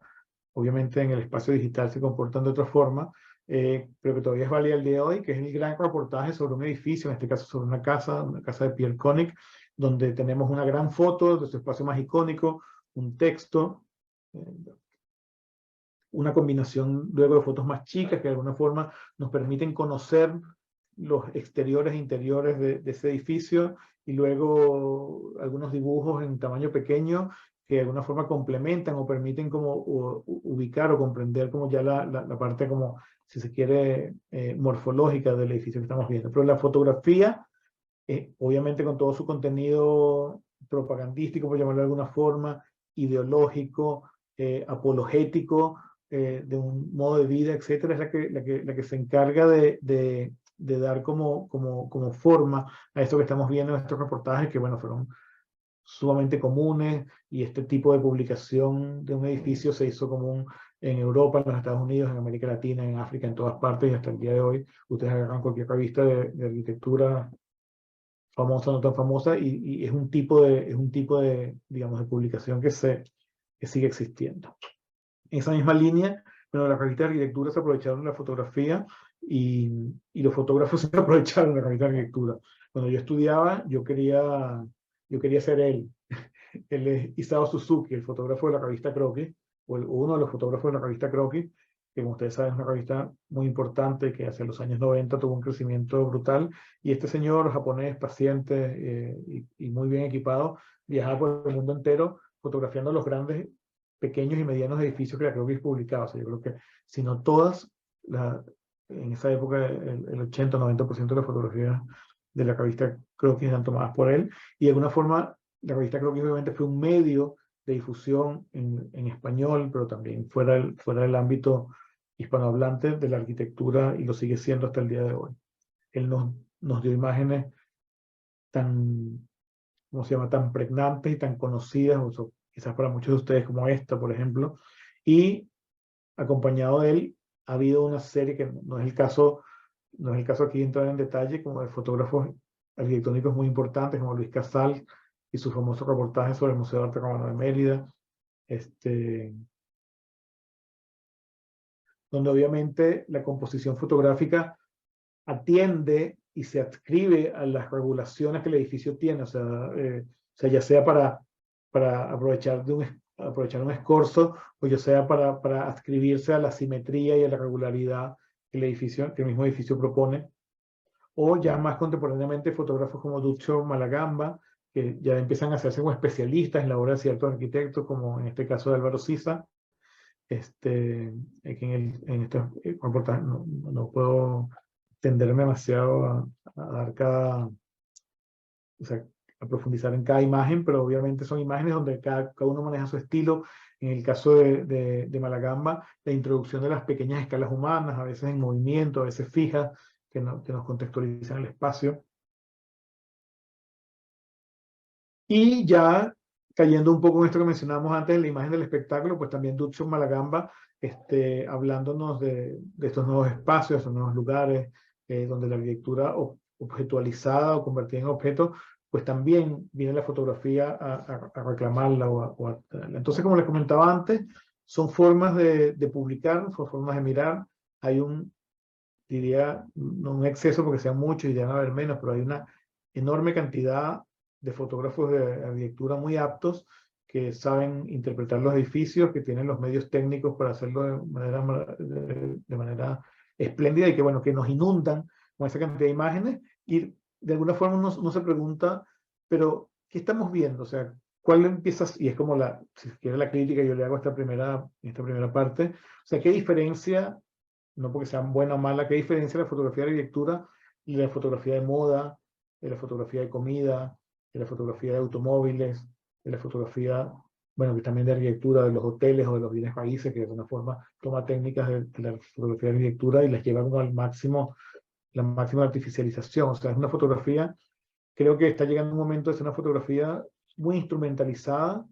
obviamente en el espacio digital se comportan de otra forma, pero que todavía es válida el día de hoy, que es el gran reportaje sobre un edificio, en este caso sobre una casa de Pierre Koenig, donde tenemos una gran foto de su espacio más icónico, un texto, una combinación luego de fotos más chicas que de alguna forma nos permiten conocer los exteriores e interiores de ese edificio, y luego algunos dibujos en tamaño pequeño que de alguna forma complementan o permiten como ubicar o comprender como ya la parte como, si se quiere, morfológica del edificio que estamos viendo. Pero la fotografía, obviamente con todo su contenido propagandístico, por llamarlo de alguna forma, ideológico, apologético, de un modo de vida, etcétera, es la que se encarga de dar como forma a esto que estamos viendo en estos reportajes, que bueno, fueron sumamente comunes, y este tipo de publicación de un edificio se hizo común en Europa, en los Estados Unidos, en América Latina, en África, en todas partes, y hasta el día de hoy ustedes agarran cualquier revista de arquitectura famosa, no tan famosa, y es un tipo de, digamos, de publicación que sigue existiendo. En esa misma línea, bueno, las revistas de arquitectura se aprovecharon de la fotografía, y los fotógrafos se aprovecharon de la revista de arquitectura. Cuando yo estudiaba, yo quería ser él. Él es Isao Suzuki, el fotógrafo de la revista Croquis, o uno de los fotógrafos de la revista Croquis, que como ustedes saben es una revista muy importante que hacia los años 90 tuvo un crecimiento brutal, y este señor japonés, paciente, y muy bien equipado, viajaba por el mundo entero fotografiando los grandes, pequeños y medianos edificios que la Croquis publicaba. O sea, yo creo que, si no todas, en esa época el 80-90% de las fotografías de la revista Croquis eran tomadas por él, y de alguna forma la revista Croquis obviamente fue un medio de difusión en español, pero también fuera del ámbito hispanohablante de la arquitectura, y lo sigue siendo hasta el día de hoy. Él nos dio imágenes tan, ¿cómo se llama?, tan pregnantes y tan conocidas, o quizás para muchos de ustedes, como esta, por ejemplo, y acompañado de él ha habido una serie que no es el caso aquí de entrar en detalle, como de fotógrafos arquitectónicos muy importantes, como Luis Casal y su famoso reportaje sobre el Museo de Arte Romano de Mérida, donde obviamente la composición fotográfica atiende y se adscribe a las regulaciones que el edificio tiene, o sea ya sea para aprovechar un escorzo, o ya sea para adscribirse a la simetría y a la regularidad que el mismo edificio propone, o ya más contemporáneamente fotógrafos como Duccio Malagamba, que ya empiezan a hacerse como especialistas en la obra de ciertos arquitectos, como en este caso de Álvaro Siza, que en este reportaje no puedo tenderme demasiado a dar o sea, a profundizar en cada imagen, pero obviamente son imágenes donde cada uno maneja su estilo. En el caso de Malagamba, la introducción de las pequeñas escalas humanas, a veces en movimiento, a veces fijas, que nos contextualizan el espacio. Y ya cayendo un poco en esto que mencionábamos antes, en la imagen del espectáculo, pues también Duccio Malagamba, hablándonos de estos nuevos espacios, estos nuevos lugares, donde la arquitectura objetualizada o convertida en objeto, pues también viene la fotografía a reclamarla o a traerla. Entonces, como les comentaba antes, son formas de publicar, son formas de mirar. Hay diría, no un exceso porque sean muchos y deben haber menos, pero hay una enorme cantidad de fotógrafos de arquitectura muy aptos, que saben interpretar los edificios, que tienen los medios técnicos para hacerlo de manera espléndida, y que, bueno, que nos inundan con esa cantidad de imágenes, y de alguna forma uno se pregunta, pero ¿qué estamos viendo? O sea, ¿cuál empiezas? Y es como si quiere la crítica, yo le hago en esta primera parte. O sea, ¿qué diferencia, no porque sean buena o mala, qué diferencia la fotografía de arquitectura y la fotografía de moda, de la fotografía de comida, de la fotografía de automóviles, de la fotografía, bueno, que también de arquitectura, de los hoteles o de los bienes raíces, que de alguna forma toma técnicas de la fotografía de arquitectura y las lleva como al máximo, la máxima artificialización? O sea, es una fotografía, creo que está llegando un momento de ser una fotografía muy instrumentalizada,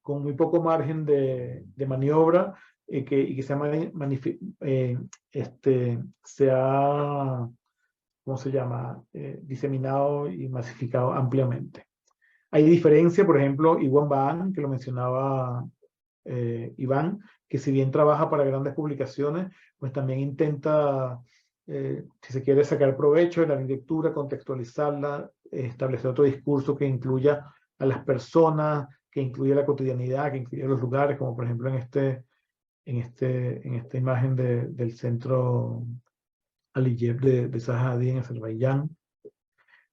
con muy poco margen de maniobra, y que se ha, ¿cómo se llama?, diseminado y masificado ampliamente. Hay diferencia, por ejemplo, Iwan Baan, que lo mencionaba Iván, que si bien trabaja para grandes publicaciones, pues también intenta, si se quiere, sacar provecho de la arquitectura, contextualizarla, establecer otro discurso que incluya a las personas, que incluya la cotidianidad, que incluya los lugares, como por ejemplo en esta imagen del centro Aliyev de Sahadi en Azerbaiyán,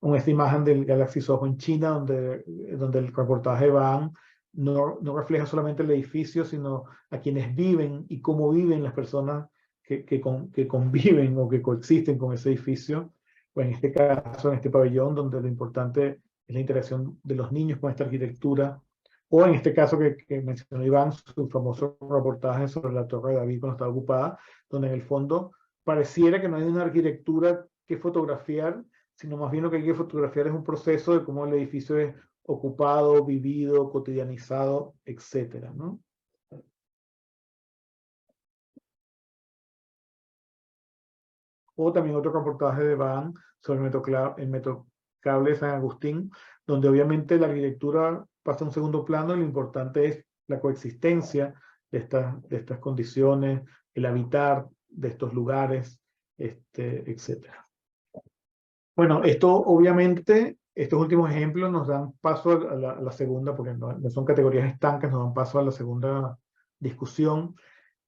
o esta imagen del Galaxy Soho en China, donde el reportaje van no refleja solamente el edificio, sino a quienes viven y cómo viven las personas que conviven o que coexisten con ese edificio, o en este caso, en este pabellón, donde lo importante es la interacción de los niños con esta arquitectura, o en este caso que mencionó Iván, su famoso reportaje sobre la Torre de David cuando estaba ocupada, donde en el fondo pareciera que no hay una arquitectura que fotografiar, sino más bien lo que hay que fotografiar es un proceso de cómo el edificio es ocupado, vivido, cotidianizado, etcétera, ¿no? O también otro reportaje de Van sobre el Metrocable de San Agustín, donde obviamente la arquitectura pasa a un segundo plano y lo importante es la coexistencia de estas condiciones, el habitar de estos lugares, etcétera. Bueno, esto obviamente, estos últimos ejemplos nos dan paso a la segunda, porque no son categorías estancas, nos dan paso a la segunda discusión,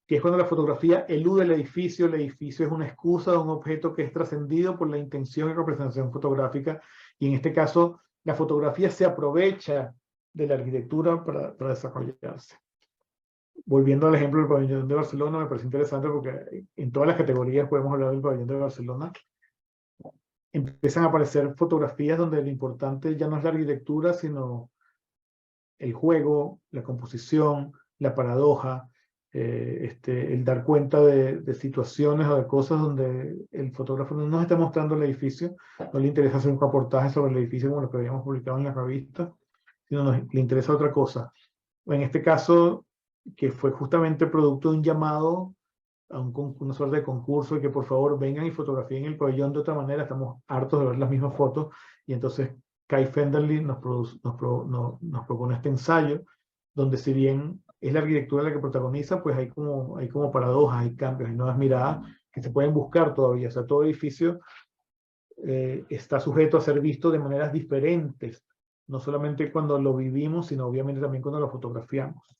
que es cuando la fotografía elude el edificio es una excusa de un objeto que es trascendido por la intención y representación fotográfica, y en este caso la fotografía se aprovecha de la arquitectura para desarrollarse. Volviendo al ejemplo del pabellón de Barcelona, me parece interesante porque en todas las categorías podemos hablar del pabellón de Barcelona. Empiezan a aparecer fotografías donde lo importante ya no es la arquitectura, sino el juego, la composición, la paradoja, el dar cuenta de situaciones o de cosas donde el fotógrafo no nos está mostrando el edificio, no le interesa hacer un reportaje sobre el edificio como lo que habíamos publicado en la revista, sino le interesa otra cosa. En este caso, que fue justamente producto de un llamado a una suerte de concurso y que por favor vengan y fotografíen el pabellón de otra manera, estamos hartos de ver las mismas fotos, y entonces Kai Fenderly nos propone este ensayo, donde si bien es la arquitectura la que protagoniza, pues hay como paradojas, hay cambios, hay nuevas miradas que se pueden buscar todavía. O sea, todo edificio está sujeto a ser visto de maneras diferentes, no solamente cuando lo vivimos, sino obviamente también cuando lo fotografiamos.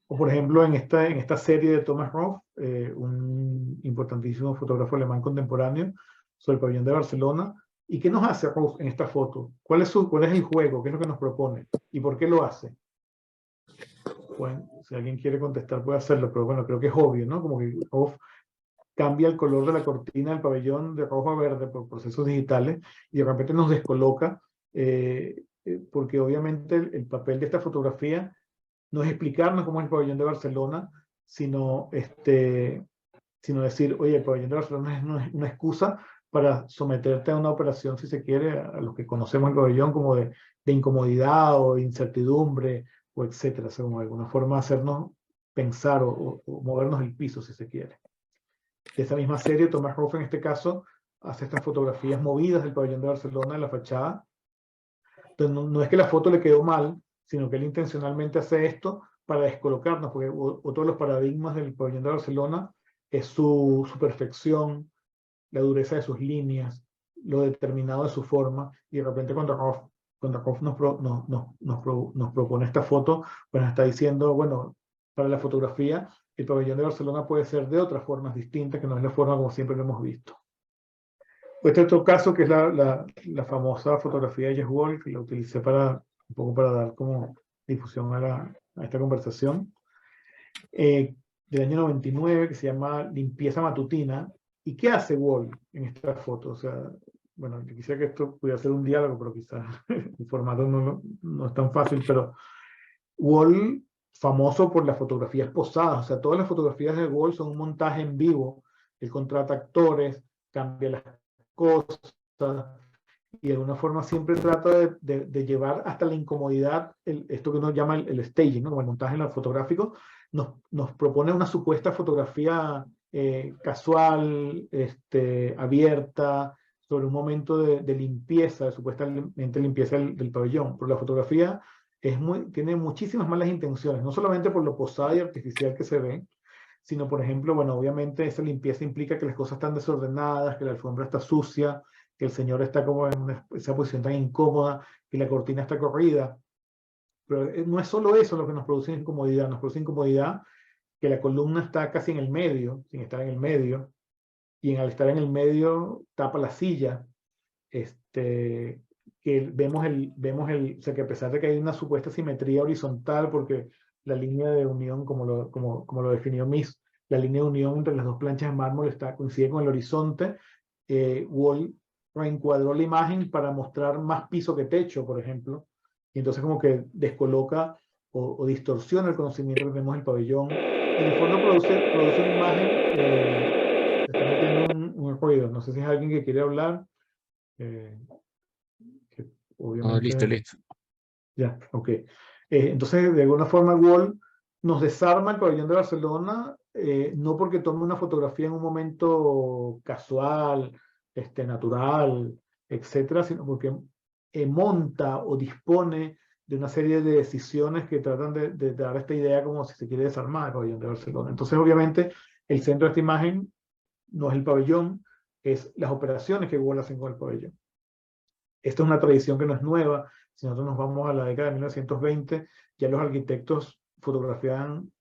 O por ejemplo, en esta serie de Thomas Roth, un importantísimo fotógrafo alemán contemporáneo, sobre el pabellón de Barcelona. ¿Y qué nos hace Roth en esta foto? ¿Cuál es el juego? ¿Qué es lo que nos propone? ¿Y por qué lo hace? Bueno, si alguien quiere contestar puede hacerlo, pero bueno, creo que es obvio, ¿no? Como que Roth cambia el color de la cortina del pabellón de rojo a verde por procesos digitales y de repente nos descoloca, porque obviamente el papel de esta fotografía no es explicarnos cómo es el pabellón de Barcelona, sino decir, oye, el pabellón de Barcelona es una excusa para someterte a una operación, si se quiere, a los que conocemos el pabellón como de incomodidad o de incertidumbre, o etcétera, o sea, como de alguna forma hacernos pensar o movernos el piso, si se quiere. De esa misma serie, Thomas Roth en este caso hace estas fotografías movidas del pabellón de Barcelona en la fachada. Entonces, no es que la foto le quedó mal, sino que él intencionalmente hace esto para descolocarnos, porque otro de los paradigmas del pabellón de Barcelona es su perfección, la dureza de sus líneas, lo determinado de su forma, y de repente cuando Roth nos propone esta foto, pues nos está diciendo, bueno, para la fotografía, el pabellón de Barcelona puede ser de otras formas distintas, que no es la forma como siempre lo hemos visto. Este otro caso, que es la famosa fotografía de Jess Wall, que la utilicé un poco para dar como difusión a esta conversación, del año 99, que se llama Limpieza Matutina. ¿Y qué hace Wall en esta foto? O sea, bueno, yo quisiera que esto pudiera ser un diálogo, pero quizás el formato no es tan fácil, pero Wall, famoso por las fotografías posadas, o sea, todas las fotografías de Wall son un montaje en vivo, él contrata actores, cambia las cosas, y de alguna forma siempre trata de llevar hasta la incomodidad esto que uno llama el staging, ¿no? Como el montaje fotográfico. Nos propone una supuesta fotografía casual, abierta, sobre un momento de limpieza, supuestamente limpieza del pabellón. Pero la fotografía tiene muchísimas malas intenciones, no solamente por lo posada y artificial que se ve, sino, por ejemplo, bueno, obviamente esa limpieza implica que las cosas están desordenadas, que la alfombra está sucia, que el señor está como en esa posición tan incómoda, que la cortina está corrida. Pero no es solo eso lo que nos produce incomodidad que la columna está casi en el medio, sin estar en el medio, y al estar en el medio tapa la silla, que o sea, que a pesar de que hay una supuesta simetría horizontal, porque la línea de unión, como lo definió Miss, la línea de unión entre las dos planchas de mármol coincide con el horizonte, Wall reencuadró la imagen para mostrar más piso que techo, por ejemplo, y entonces como que descoloca o distorsiona el conocimiento que tenemos del pabellón. En el fondo produce una imagen, se está metiendo un ruido, no sé si es alguien que quiere hablar. eh, que Oh, listo, obviamente, listo. ya, ok. Entonces, de alguna forma, Wall nos desarma el pabellón de Barcelona, no porque tome una fotografía en un momento casual, natural, etcétera, sino porque monta o dispone de una serie de decisiones que tratan de dar esta idea como si se quiere desarmar el pabellón de Barcelona. Entonces, obviamente, el centro de esta imagen no es el pabellón, es las operaciones que Wall hace con el pabellón. Esta es una tradición que no es nueva. Si nosotros nos vamos a la década de 1920, ya los arquitectos fotografiaban,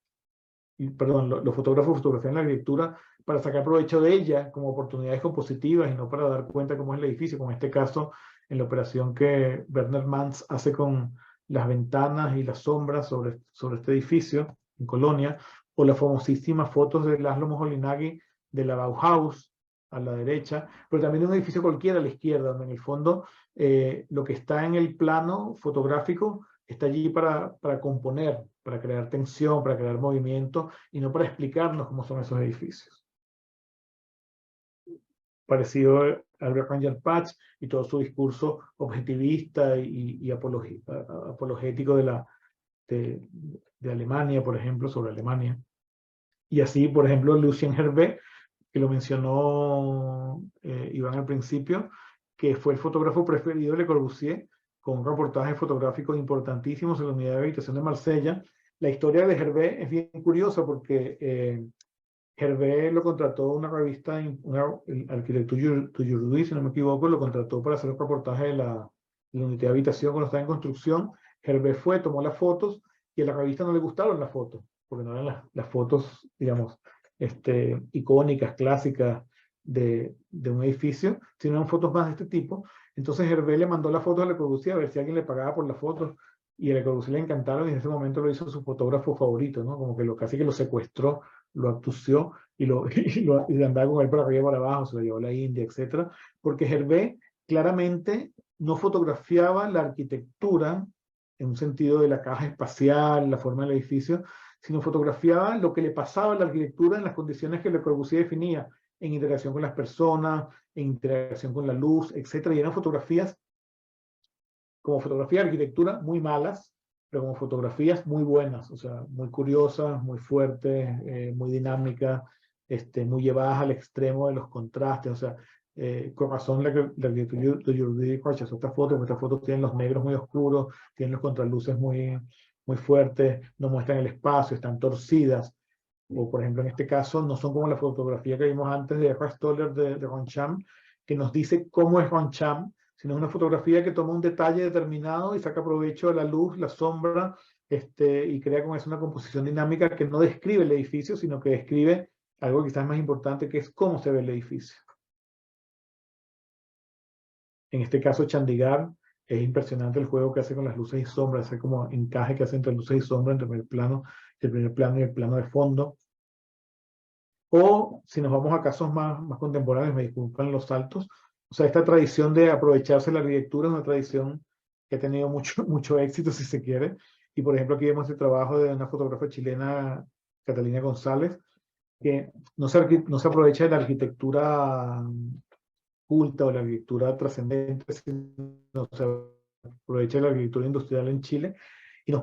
perdón, los fotógrafos fotografiaban la arquitectura para sacar provecho de ella como oportunidades compositivas y no para dar cuenta cómo es el edificio, como en este caso en la operación que Werner Mantz hace con las ventanas y las sombras sobre este edificio en Colonia, o las famosísimas fotos de Laszlo Moholy-Nagy de la Bauhaus a la derecha, pero también de un edificio cualquiera a la izquierda, donde en el fondo lo que está en el plano fotográfico está allí para componer, para crear tensión, para crear movimiento y no para explicarnos cómo son esos edificios. Parecido a Albert Rangel Patch y todo su discurso objetivista y apologético de Alemania, por ejemplo, sobre Alemania. Y así, por ejemplo, Lucien Hervé, que lo mencionó Iván al principio, que fue el fotógrafo preferido de Le Corbusier, con un reportaje fotográfico importantísimo en la unidad de habitación de Marsella. La historia de Hervé es bien curiosa porque Hervé lo contrató una revista, el Architecture d'Aujourd'hui, si no me equivoco, lo contrató para hacer un reportaje de la unidad de habitación cuando estaba en construcción. Hervé fue, tomó las fotos y a la revista no le gustaron las fotos, porque no eran las fotos, digamos, icónicas, clásicas de un edificio, sino eran fotos más de este tipo. Entonces Hervé le mandó las fotos a Le Corbusier a ver si alguien le pagaba por las fotos y a Le Corbusier le encantaron y en ese momento lo hizo su fotógrafo favorito, ¿no? Como que casi que lo secuestró, lo abdució y andaba con él para arriba y para abajo, se lo llevó a la India, etcétera, porque Hervé claramente no fotografiaba la arquitectura en un sentido de la caja espacial, la forma del edificio, sino fotografiaba lo que le pasaba a la arquitectura en las condiciones que Le Corbusier definía, en interacción con las personas, en interacción con la luz, etcétera, y eran fotografías como fotografía de arquitectura muy malas, pero como fotografías muy buenas, o sea, muy curiosas, muy fuertes, muy dinámicas, muy llevadas al extremo de los contrastes, o sea, con razón la arquitectura de Jordi rechazó estas fotos tienen los negros muy oscuros, tienen los contraluces muy fuertes, no muestran el espacio, están torcidas, o por ejemplo en este caso no son como la fotografía que vimos antes de Erra Stoller de Roncham, que nos dice cómo es Roncham, sino es una fotografía que toma un detalle determinado y saca provecho de la luz, la sombra, y crea con eso una composición dinámica que no describe el edificio, sino que describe algo quizás más importante, que es cómo se ve el edificio. En este caso, Chandigarh, es impresionante el juego que hace con las luces y sombras, ese como encaje que hace entre luces y sombras, entre el primer plano y el plano de fondo. O si nos vamos a casos más contemporáneos, me disculpan los saltos, o sea, esta tradición de aprovecharse la arquitectura es una tradición que ha tenido mucho éxito, si se quiere. Y por ejemplo, aquí vemos el trabajo de una fotógrafa chilena, Catalina González, que no se aprovecha de la arquitectura culta o la arquitectura trascendente, sino se aprovecha de la arquitectura industrial en Chile y nos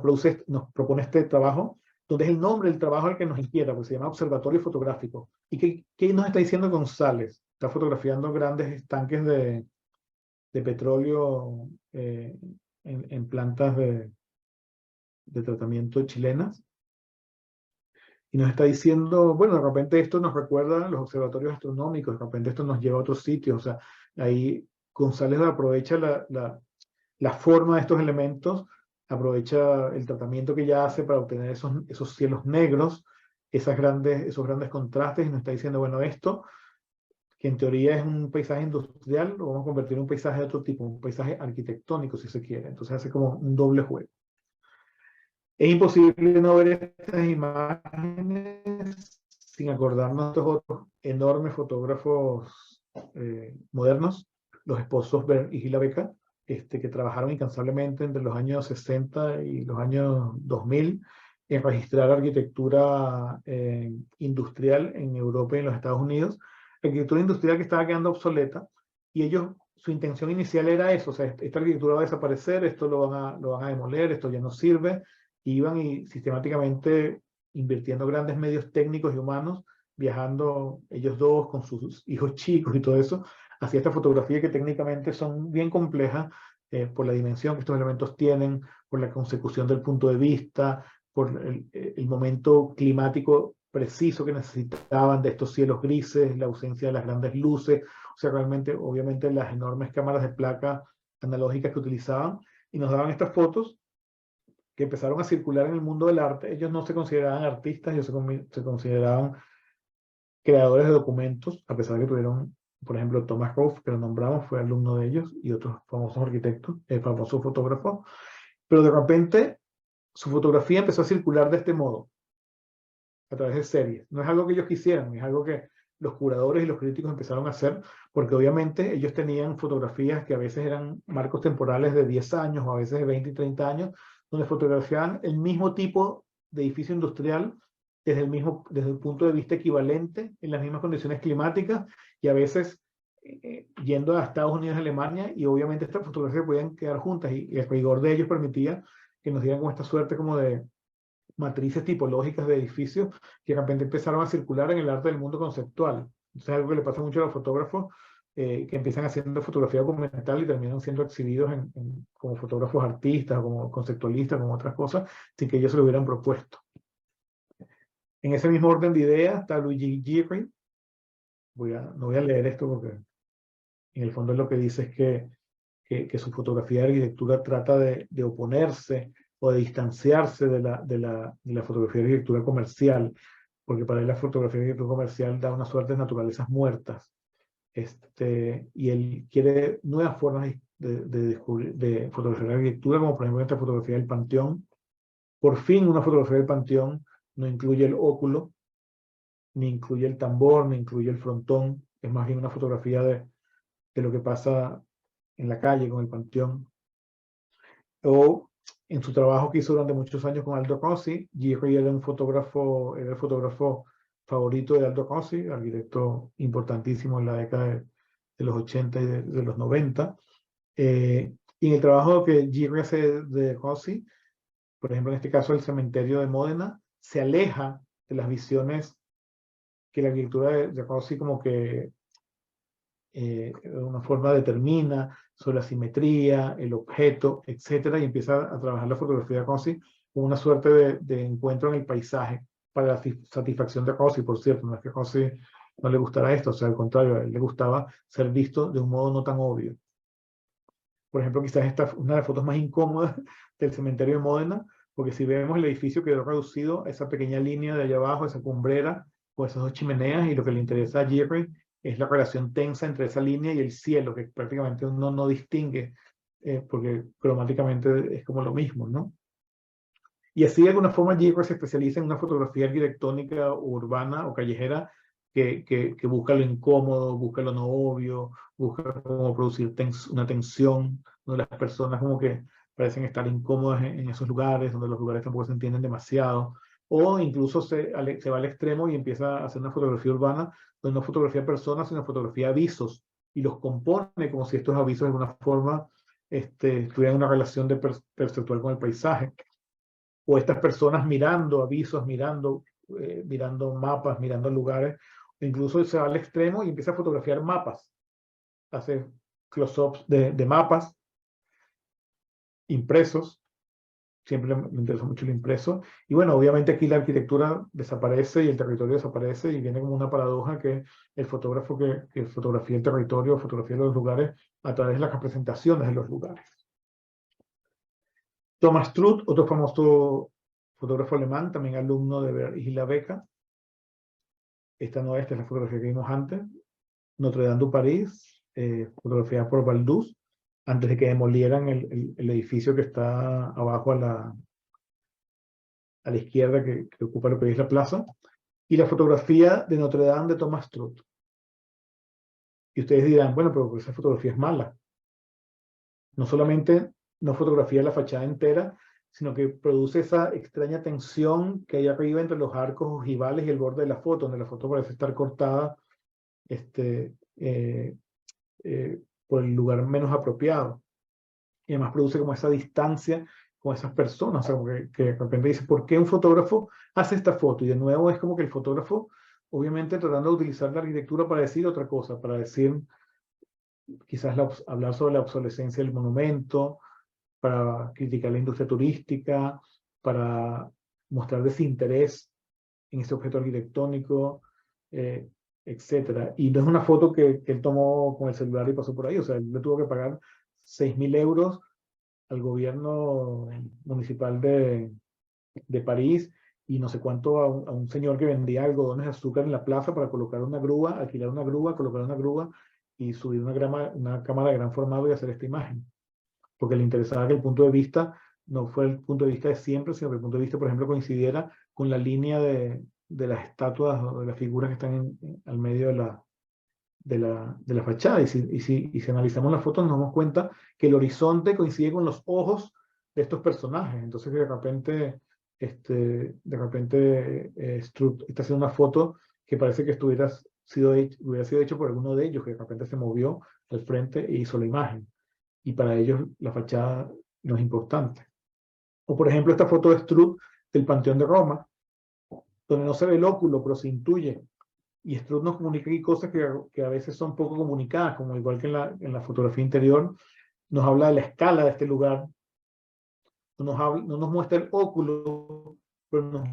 propone este trabajo, donde es el nombre del trabajo el que nos inquieta, porque se llama Observatorio Fotográfico. ¿Y qué nos está diciendo González? Está fotografiando grandes estanques de petróleo en plantas de tratamiento chilenas. Y nos está diciendo, bueno, de repente esto nos recuerda a los observatorios astronómicos, de repente esto nos lleva a otros sitios. O sea, ahí González aprovecha la forma de estos elementos, aprovecha el tratamiento que ya hace para obtener esos cielos negros, esos grandes contrastes, y nos está diciendo, bueno, esto, que en teoría es un paisaje industrial, lo vamos a convertir en un paisaje de otro tipo, un paisaje arquitectónico, si se quiere. Entonces hace como un doble juego. Es imposible no ver estas imágenes sin acordarnos de estos otros enormes fotógrafos modernos, los esposos Bernd y Gila Becker, que trabajaron incansablemente entre los años 60 y los años 2000 en registrar arquitectura industrial en Europa y en los Estados Unidos, arquitectura industrial que estaba quedando obsoleta, y ellos, su intención inicial era eso, o sea, esta arquitectura va a desaparecer, esto lo van a demoler, esto ya no sirve, iban y sistemáticamente invirtiendo grandes medios técnicos y humanos, viajando ellos dos con sus hijos chicos y todo eso, hacia esta fotografía que técnicamente son bien complejas por la dimensión que estos elementos tienen, por la consecución del punto de vista, por el momento climático preciso que necesitaban de estos cielos grises, la ausencia de las grandes luces, o sea, realmente, obviamente, las enormes cámaras de placa analógicas que utilizaban, y nos daban estas fotos que empezaron a circular en el mundo del arte. Ellos no se consideraban artistas, ellos se consideraban creadores de documentos, a pesar de que tuvieron, por ejemplo, Thomas Roth, que lo nombramos, fue alumno de ellos, y otros famosos arquitectos, famosos fotógrafos, pero de repente su fotografía empezó a circular de este modo, a través de series. No es algo que ellos quisieran, es algo que los curadores y los críticos empezaron a hacer, porque obviamente ellos tenían fotografías que a veces eran marcos temporales de 10 años o a veces de 20 y 30 años, donde fotografiaban el mismo tipo de edificio industrial desde el punto de vista equivalente, en las mismas condiciones climáticas, y a veces yendo a Estados Unidos y Alemania, y obviamente estas fotografías podían quedar juntas, y el rigor de ellos permitía que nos dieran como esta suerte como de matrices tipológicas de edificios que de repente empezaron a circular en el arte del mundo conceptual. Eso es algo que le pasa mucho a los fotógrafos que empiezan haciendo fotografía documental y terminan siendo exhibidos como fotógrafos artistas, como conceptualistas, como otras cosas, sin que ellos se lo hubieran propuesto. En ese mismo orden de ideas está Luigi Giri. No voy a leer esto porque en el fondo lo que dice es que su fotografía de arquitectura trata de oponerse o de distanciarse de la fotografía de arquitectura comercial, porque para él la fotografía de arquitectura comercial da una suerte de naturalezas muertas. Y él quiere nuevas formas de fotografiar la arquitectura, como por ejemplo esta fotografía del Panteón. Por fin una fotografía del Panteón no incluye el óculo, ni incluye el tambor, ni incluye el frontón, es más bien una fotografía de lo que pasa en la calle con el Panteón. O en su trabajo que hizo durante muchos años con Aldo Rossi, Giri era el fotógrafo favorito de Aldo Rossi, arquitecto importantísimo en la década de los 80 y de los 90. Y en el trabajo que Giri hace de Rossi, por ejemplo, en este caso el cementerio de Módena, se aleja de las visiones que la arquitectura de Rossi como que de una forma determina sobre la simetría, el objeto, etcétera, y empieza a trabajar la fotografía de Rossi como una suerte de encuentro en el paisaje para la satisfacción de Rossi. Por cierto, no es que a Rossi no le gustara esto, o sea, al contrario, a él le gustaba ser visto de un modo no tan obvio. Por ejemplo, quizás esta es una de las fotos más incómodas del cementerio de Módena, porque si vemos el edificio quedó reducido a esa pequeña línea de allá abajo, esa cumbrera, o esas dos chimeneas, y lo que le interesa a Giri es la relación tensa entre esa línea y el cielo, que prácticamente uno no distingue, porque cromáticamente es como lo mismo, ¿no? Y así de alguna forma Giri se especializa en una fotografía arquitectónica urbana o callejera que busca lo incómodo, busca lo no obvio, busca cómo producir una tensión, donde las personas como que parecen estar incómodas en esos lugares, donde los lugares tampoco se entienden demasiado, o incluso se va al extremo y empieza a hacer una fotografía urbana, donde no fotografía personas, sino fotografía avisos, y los compone como si estos avisos de alguna forma tuvieran una relación perceptual con el paisaje, o estas personas mirando avisos, mirando mapas, mirando lugares, incluso se va al extremo y empieza a fotografiar mapas, hace close-ups de mapas impresos, siempre le interesa mucho el impreso. Y bueno, obviamente aquí la arquitectura desaparece y el territorio desaparece y viene como una paradoja que el fotógrafo que fotografía el territorio, fotografía los lugares a través de las representaciones de los lugares. Thomas Struth, otro famoso fotógrafo alemán, también alumno de Virginia Beca. Esta no es la fotografía que vimos antes. Notre Dame de París, fotografiada por Baldus, antes de que demolieran el edificio que está abajo a la izquierda, que ocupa lo que es la plaza. Y la fotografía de Notre Dame de Thomas Struth. Y ustedes dirán, bueno, pero esa fotografía es mala. No solamente no fotografía la fachada entera, sino que produce esa extraña tensión que hay arriba entre los arcos ojivales y el borde de la foto, donde la foto parece estar cortada por el lugar menos apropiado. Y además produce como esa distancia con esas personas, o sea, como que de repente dice, ¿por qué un fotógrafo hace esta foto? Y de nuevo es como que el fotógrafo, obviamente tratando de utilizar la arquitectura para decir otra cosa, para decir, quizás hablar sobre la obsolescencia del monumento, para criticar la industria turística, para mostrar desinterés en este objeto arquitectónico, etcétera. Y no es una foto que él tomó con el celular y pasó por ahí, o sea, él le tuvo que pagar 6.000 euros al gobierno municipal de París y no sé cuánto a un señor que vendía algodones de azúcar en la plaza para colocar una grúa, alquilar una grúa, colocar una grúa y subir una cámara de gran formato y hacer esta imagen. Porque le interesaba que el punto de vista no fue el punto de vista de siempre, sino que el punto de vista, por ejemplo, coincidiera con la línea de las estatuas o de las figuras que están al medio de la fachada. Y si analizamos la foto, nos damos cuenta que el horizonte coincide con los ojos de estos personajes. Entonces, de repente Struth está haciendo una foto que parece que hubiera sido hecho por alguno de ellos, que de repente se movió al frente e hizo la imagen. Y para ellos la fachada no es importante. O por ejemplo esta foto de Struth del Panteón de Roma, donde no se ve el óculo, pero se intuye. Y Struth nos comunica aquí cosas que a veces son poco comunicadas, como igual que en la fotografía interior, nos habla de la escala de este lugar, no nos muestra el óculo, pero nos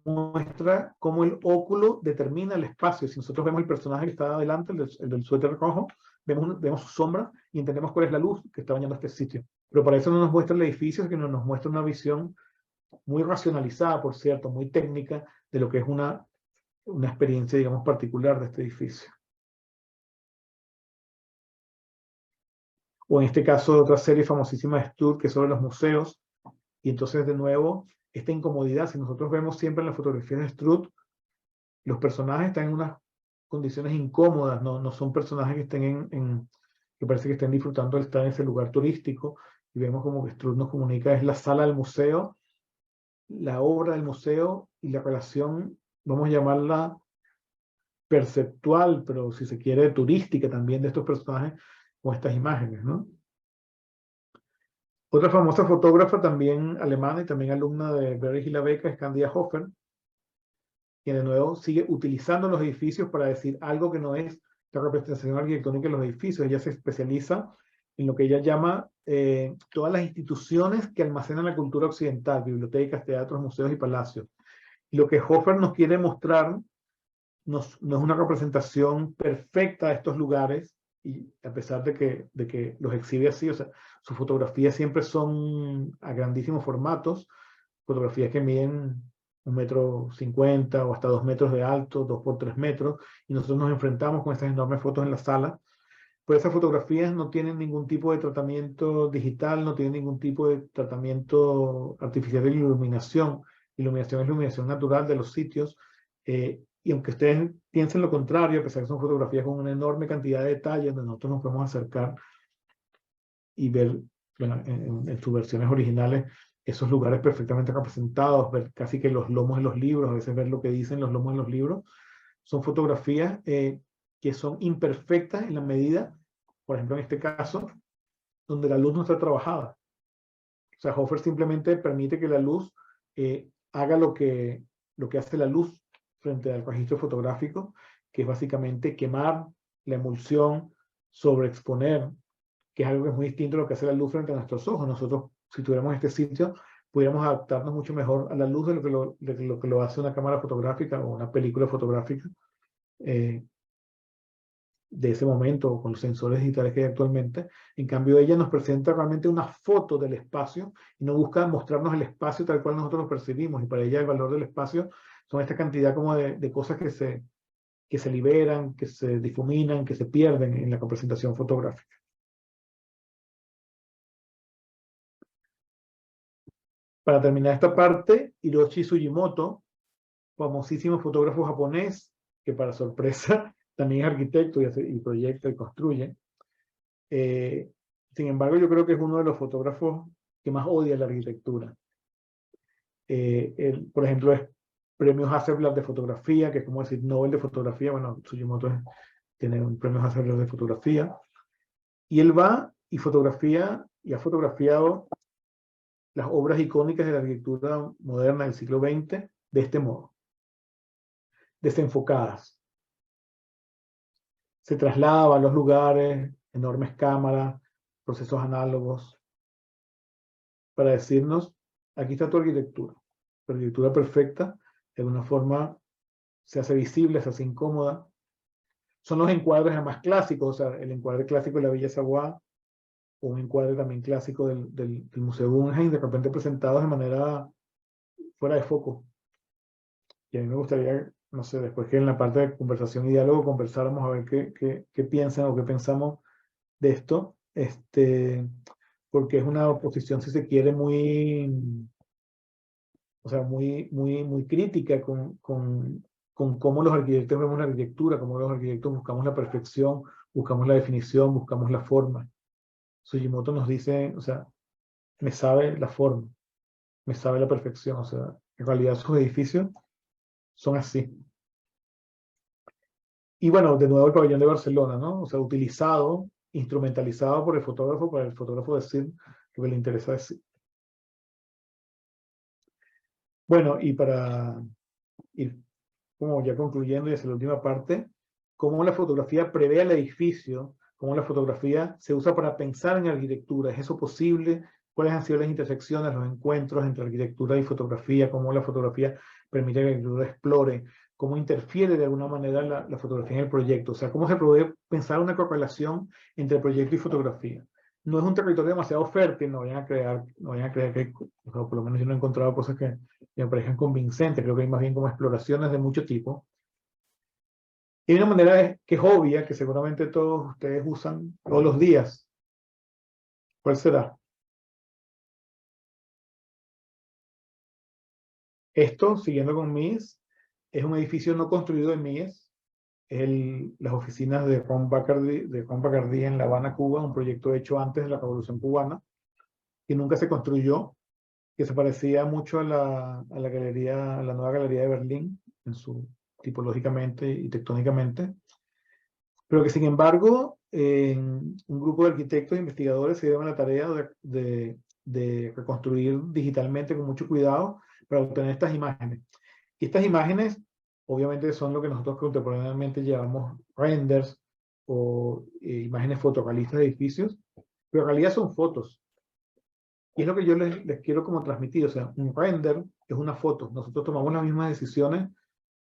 muestra cómo el óculo determina el espacio. Si nosotros vemos el personaje que está adelante, el del suéter rojo, vemos su sombra y entendemos cuál es la luz que está bañando este sitio. Pero para eso no nos muestra el edificio, sino nos muestra una visión muy racionalizada, por cierto, muy técnica, de lo que es una experiencia, digamos, particular de este edificio. O en este caso, otra serie famosísima de Struth, que es sobre los museos. Y entonces, de nuevo, esta incomodidad, si nosotros vemos siempre en las fotografías de Struth, los personajes están en unas condiciones incómodas, no son personajes que estén que parece que estén disfrutando de estar en ese lugar turístico. Y vemos como que Struth nos comunica, es la sala del museo, la obra del museo y la relación, vamos a llamarla perceptual, pero si se quiere turística también de estos personajes con estas imágenes, ¿no? Otra famosa fotógrafa también alemana y también alumna de Virginia Beca es Candia Hofer, quien de nuevo sigue utilizando los edificios para decir algo que no es la representación arquitectónica de los edificios. Ella se especializa en lo que ella llama todas las instituciones que almacenan la cultura occidental, bibliotecas, teatros, museos y palacios. Y lo que Hofer nos quiere mostrar no es una representación perfecta de estos lugares, y a pesar de que los exhibe así, o sea, sus fotografías siempre son a grandísimos formatos, fotografías que miden 1,50 m o hasta 2 metros de alto, 2 por 3 metros, y nosotros nos enfrentamos con estas enormes fotos en la sala. Pues esas fotografías no tienen ningún tipo de tratamiento digital, no tienen ningún tipo de tratamiento artificial de iluminación. Iluminación es iluminación natural de los sitios. Y aunque ustedes piensen lo contrario, a pesar de que son fotografías con una enorme cantidad de detalles, donde nosotros nos podemos acercar y ver en sus versiones originales esos lugares perfectamente representados, ver casi que los lomos de los libros, a veces ver lo que dicen los lomos de los libros, son fotografías que son imperfectas en la medida, por ejemplo en este caso, donde la luz no está trabajada. O sea, Hofer simplemente permite que la luz haga lo que hace la luz frente al registro fotográfico, que es básicamente quemar la emulsión, sobreexponer, que es algo que es muy distinto a lo que hace la luz frente a nuestros ojos. Nosotros, si tuviéramos este sitio, pudiéramos adaptarnos mucho mejor a la luz de lo que lo hace una cámara fotográfica o una película fotográfica de ese momento, con los sensores digitales que hay actualmente. En cambio, ella nos presenta realmente una foto del espacio y no busca mostrarnos el espacio tal cual nosotros lo percibimos. Y para ella el valor del espacio son esta cantidad como de cosas que se liberan, que se difuminan, que se pierden en la representación fotográfica. Para terminar esta parte, Hiroshi Sugimoto, famosísimo fotógrafo japonés, que para sorpresa también es arquitecto y proyecta y construye. Sin embargo, yo creo que es uno de los fotógrafos que más odia la arquitectura. Él, por ejemplo, es premio Hasselblad de fotografía, que es como decir Nobel de fotografía. Bueno, Sugimoto tiene un premio Hasselblad de fotografía. Y él va y fotografía y ha fotografiado las obras icónicas de la arquitectura moderna del siglo XX de este modo, desenfocadas. Se trasladaba a los lugares, enormes cámaras, procesos análogos, para decirnos, aquí está tu arquitectura perfecta, de alguna forma se hace visible, se hace incómoda. Son los encuadres más clásicos, o sea, el encuadre clásico de la Villa Savoy, o un encuadre también clásico del Museo Guggenheim, de repente presentados de manera fuera de foco. Y a mí me gustaría, no sé, después que en la parte de conversación y diálogo conversáramos a ver qué piensan o qué pensamos de esto, porque es una oposición, si se quiere, o sea, muy crítica con cómo los arquitectos vemos la arquitectura, cómo los arquitectos buscamos la perfección, buscamos la definición, buscamos la forma. Sugimoto nos dice, o sea, me sabe la forma, me sabe la perfección, o sea, en realidad sus edificios son así. Y bueno, de nuevo el pabellón de Barcelona, ¿no? O sea, utilizado, instrumentalizado por el fotógrafo, para el fotógrafo decir lo que le interesa decir. Bueno, y para ir como ya concluyendo y hacia la última parte, cómo la fotografía prevé el edificio, cómo la fotografía se usa para pensar en arquitectura. ¿Es eso posible? ¿Cuáles han sido las intersecciones, los encuentros entre arquitectura y fotografía? ¿Cómo la fotografía permite que la arquitectura explore? ¿Cómo interfiere de alguna manera la fotografía en el proyecto? O sea, ¿cómo se puede pensar una correlación entre proyecto y fotografía? No es un territorio demasiado fértil, no vayan a creer que, o sea, por lo menos yo no he encontrado cosas que me parecen convincentes, creo que hay más bien como exploraciones de mucho tipo. Y una manera que es obvia, que seguramente todos ustedes usan todos los días. ¿Cuál será? Esto, siguiendo con Mies, es un edificio no construido en Mies, es las oficinas de Juan Bacardí en La Habana, Cuba, un proyecto hecho antes de la Revolución Cubana, que nunca se construyó, que se parecía mucho a la galería, a la nueva galería de Berlín, en su tipológicamente y tectónicamente, pero que sin embargo, un grupo de arquitectos e investigadores se dieron a la tarea de reconstruir digitalmente con mucho cuidado para obtener estas imágenes. Y estas imágenes, obviamente, son lo que nosotros contemporáneamente llamamos renders o imágenes fotorrealistas de edificios, pero en realidad son fotos. Y es lo que yo les quiero como transmitir, o sea, un render es una foto. Nosotros tomamos las mismas decisiones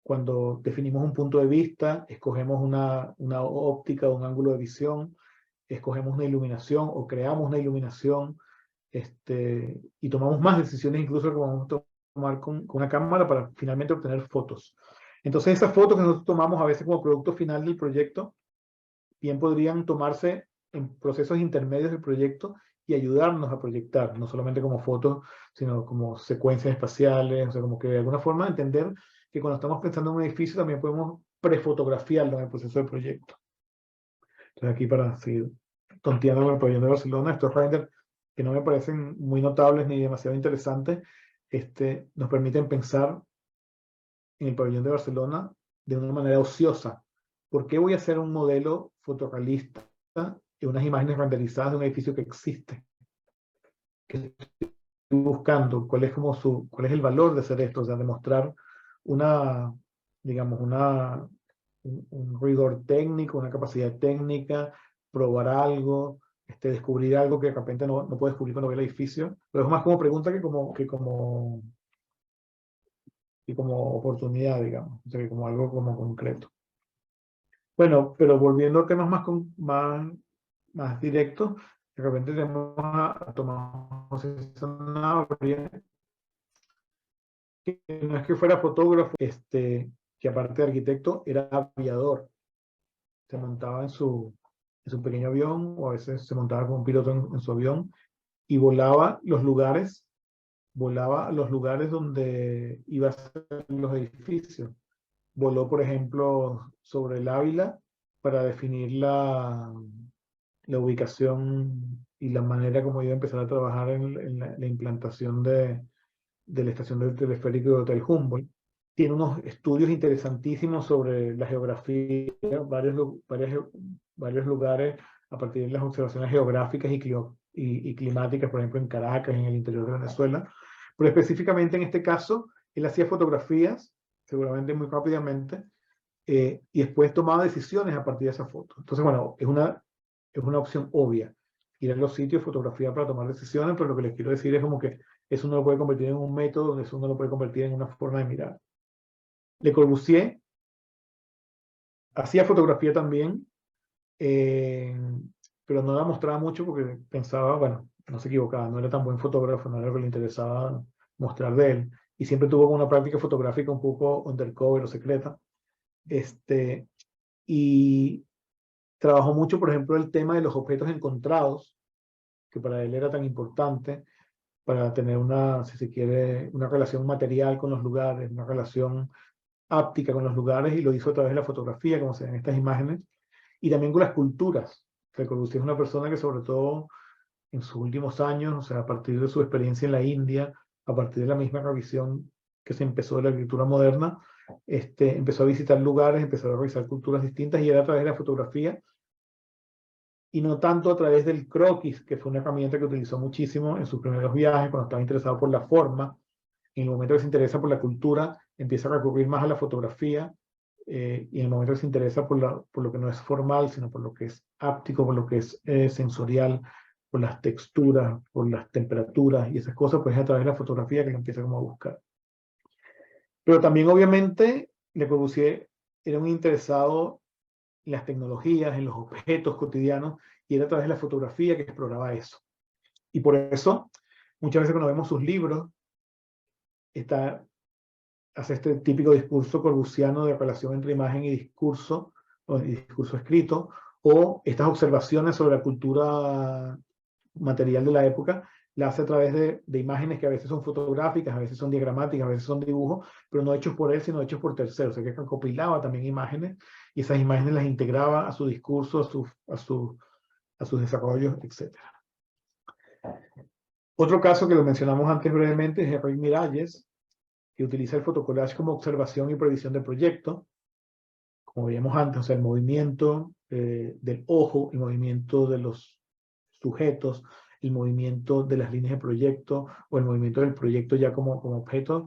cuando definimos un punto de vista, escogemos una óptica, un ángulo de visión, escogemos una iluminación o creamos una iluminación, y tomamos más decisiones incluso que vamos a tomar con una cámara para finalmente obtener fotos. Entonces esas fotos que nosotros tomamos a veces como producto final del proyecto, bien podrían tomarse en procesos intermedios del proyecto y ayudarnos a proyectar, no solamente como fotos, sino como secuencias espaciales, o sea, como que de alguna forma entender que cuando estamos pensando en un edificio también podemos prefotografiarlo en el proceso del proyecto. Entonces aquí para seguir tonteando con el pabellón de Barcelona, estos renders que no me parecen muy notables ni demasiado interesantes, nos permiten pensar en el pabellón de Barcelona de una manera ociosa. ¿Por qué voy a hacer un modelo fotorrealista en unas imágenes renderizadas de un edificio que existe? Que estoy buscando, cuál es el valor de hacer esto, o sea, demostrar digamos, un rigor técnico, una capacidad técnica, probar algo, descubrir algo que de repente no puede descubrir cuando ve el edificio. Pero es más como pregunta que como oportunidad, digamos, o sea, que como algo como concreto. Bueno, pero volviendo a temas más directos, de repente tenemos a Tomás José Sanabria, que no es que fuera fotógrafo, que aparte de arquitecto, era aviador. Se montaba en su pequeño avión, o a veces se montaba como un piloto en su avión, y volaba a los lugares donde iba a ser los edificios. Voló, por ejemplo, sobre el Ávila para definir la ubicación y la manera como iba a empezar a trabajar en la implantación de la estación del teleférico de Hotel Humboldt. Tiene unos estudios interesantísimos sobre la geografía, varios lugares a partir de las observaciones geográficas y climáticas, por ejemplo en Caracas, en el interior de Venezuela. Pero específicamente en este caso, él hacía fotografías, seguramente muy rápidamente, y después tomaba decisiones a partir de esa foto. Entonces, bueno, es una opción obvia ir a los sitios, fotografía para tomar decisiones, pero lo que les quiero decir es como que eso no lo puede convertir en un método, eso no lo puede convertir en una forma de mirar. Le Corbusier hacía fotografía también, pero no la mostraba mucho porque pensaba, bueno, no se equivocaba, no era tan buen fotógrafo, no era lo que le interesaba mostrar de él, y siempre tuvo una práctica fotográfica un poco undercover o secreta. Y trabajó mucho, por ejemplo, el tema de los objetos encontrados, que para él era tan importante para tener si se quiere, una relación material con los lugares, una relación áptica con los lugares, y lo hizo a través de la fotografía, como se ven en estas imágenes, y también con las culturas. Le Corbusier es una persona que sobre todo en sus últimos años, o sea, a partir de su experiencia en la India, a partir de la misma revisión que se empezó de la escritura moderna, empezó a visitar lugares, empezó a revisar culturas distintas, y era a través de la fotografía y no tanto a través del croquis, que fue una herramienta que utilizó muchísimo en sus primeros viajes, cuando estaba interesado por la forma. En el momento que se interesa por la cultura, empieza a recurrir más a la fotografía, y en el momento que se interesa por lo que no es formal, sino por lo que es áptico, por lo que es sensorial, por las texturas, por las temperaturas y esas cosas, pues es a través de la fotografía que lo empieza como a buscar. Pero también, obviamente, Le Corbusier era un interesado en las tecnologías, en los objetos cotidianos, y era a través de la fotografía que exploraba eso. Y por eso, muchas veces cuando vemos sus libros, hace este típico discurso corbusiano de relación entre imagen y discurso, o discurso escrito, o estas observaciones sobre la cultura material de la época, la hace a través de imágenes que a veces son fotográficas, a veces son diagramáticas, a veces son dibujos, pero no hechos por él, sino hechos por terceros. O sea, que recopilaba también imágenes, y esas imágenes las integraba a su discurso, a sus desarrollos, etc. Otro caso que lo mencionamos antes brevemente es Henri Miralles, que utiliza el fotocollage como observación y previsión del proyecto, como veíamos antes, o sea, el movimiento del ojo, el movimiento de los sujetos, el movimiento de las líneas de proyecto, o el movimiento del proyecto ya como objeto,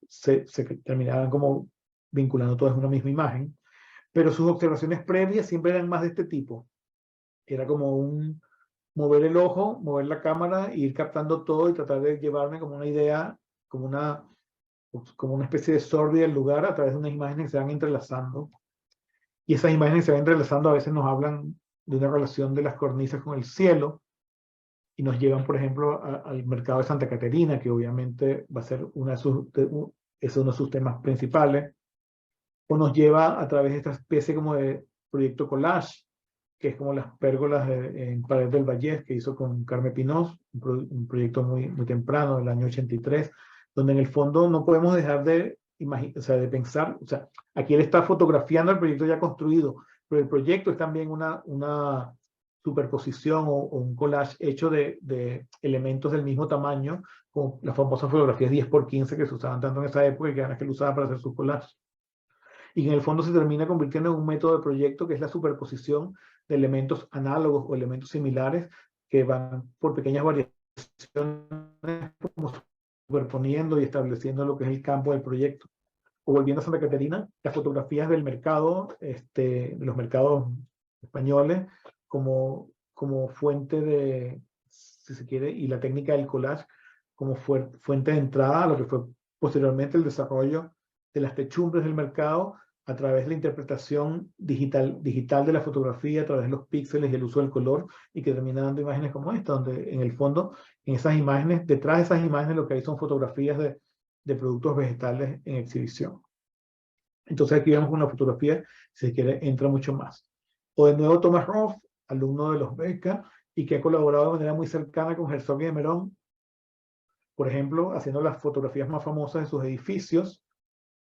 se terminaban como vinculando todas en una misma imagen. Pero sus observaciones previas siempre eran más de este tipo. Era como mover el ojo, mover la cámara, e ir captando todo y tratar de llevarme como una idea, como una especie de sorbi del lugar a través de unas imágenes que se van entrelazando. Y esas imágenes que se van entrelazando a veces nos hablan de una relación de las cornisas con el cielo, y nos llevan, por ejemplo, al mercado de Santa Caterina, que obviamente va a ser es uno de sus temas principales, o nos lleva a través de esta especie como de proyecto collage, que es como las pérgolas en Pared del Vallés, que hizo con Carme Pinós, un proyecto muy, muy temprano, del año 83, donde en el fondo no podemos dejar de pensar, o sea, aquí él está fotografiando el proyecto ya construido, pero el proyecto es también una superposición o un collage hecho de elementos del mismo tamaño, como las famosas fotografías 10x15 que se usaban tanto en esa época, y que él usaba para hacer sus collages. Y en el fondo se termina convirtiendo en un método de proyecto que es la superposición de elementos análogos o elementos similares que van por pequeñas variaciones, como superponiendo y estableciendo lo que es el campo del proyecto. O volviendo a Santa Caterina, las fotografías del mercado, de los mercados españoles, como como fuente de, si se quiere, y la técnica del collage como fuente de entrada a lo que fue posteriormente el desarrollo de las techumbres del mercado a través de la interpretación digital de la fotografía, a través de los píxeles y el uso del color, y que termina dando imágenes como esta, donde en el fondo, en esas imágenes, detrás de esas imágenes lo que hay son fotografías de productos vegetales en exhibición. Entonces aquí vemos una fotografía, si se quiere, entra mucho más. O de nuevo Thomas Roth, alumno de los Beca, y que ha colaborado de manera muy cercana con Herzog y de Meuron, por ejemplo, haciendo las fotografías más famosas de sus edificios,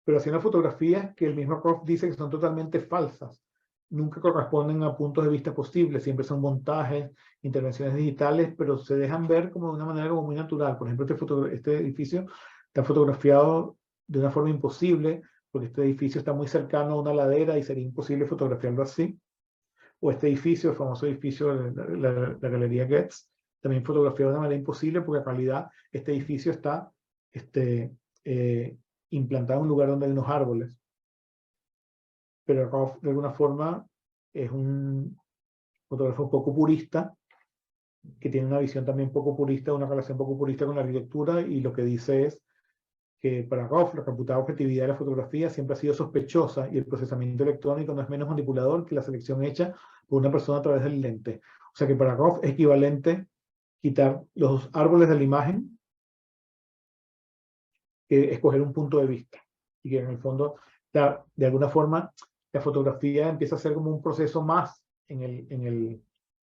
pero haciendo fotografías que el mismo Roth dice que son totalmente falsas. Nunca corresponden a puntos de vista posibles, siempre son montajes, intervenciones digitales, pero se dejan ver como de una manera como muy natural. Por ejemplo, este edificio está fotografiado de una forma imposible, porque este edificio está muy cercano a una ladera y sería imposible fotografiarlo así. O este edificio, el famoso edificio de la Galería Goetz, también fotografiado de una manera imposible, porque en realidad este edificio está implantado en un lugar donde hay unos árboles. Pero Roth, de alguna forma, es un fotógrafo poco purista, que tiene una visión también poco purista, una relación poco purista con la arquitectura, y lo que dice es que para Roth la reputada objetividad de la fotografía siempre ha sido sospechosa y el procesamiento electrónico no es menos manipulador que la selección hecha por una persona a través del lente. O sea que para Roth es equivalente quitar los árboles de la imagen que escoger un punto de vista. Y que en el fondo, de alguna forma, la fotografía empieza a ser como un proceso más en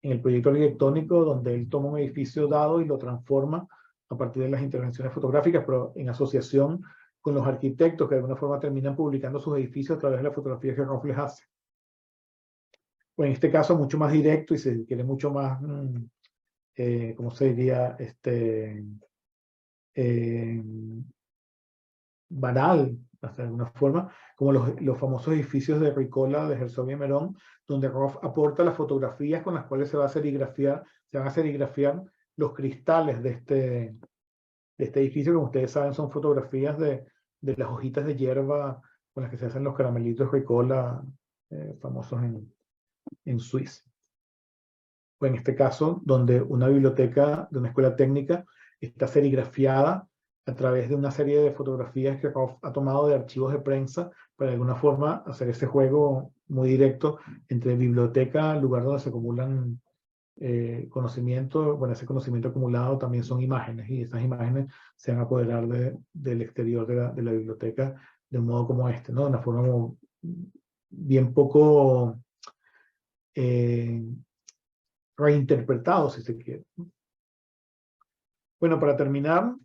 el proyecto arquitectónico, donde él toma un edificio dado y lo transforma a partir de las intervenciones fotográficas, pero en asociación con los arquitectos que de alguna forma terminan publicando sus edificios a través de las fotografías que Roth les hace. O en este caso mucho más directo y se quiere mucho más, ¿cómo se diría? Banal, hasta de alguna forma, como los famosos edificios de Ricola, de Herzog y Meuron, donde Roth aporta las fotografías con las cuales se van a serigrafiar los cristales de este edificio. Como ustedes saben, son fotografías de las hojitas de hierba con las que se hacen los caramelitos Ricola, famosos en Suiza. O en este caso, donde una biblioteca de una escuela técnica está serigrafiada a través de una serie de fotografías que Roth ha tomado de archivos de prensa para de alguna forma hacer ese juego muy directo entre biblioteca, lugar donde se acumulan conocimiento. Bueno, ese conocimiento acumulado también son imágenes, y esas imágenes se van a apoderar del exterior de la biblioteca de un modo como este, ¿no? De una forma como bien poco reinterpretado, si se quiere. Bueno, para terminar,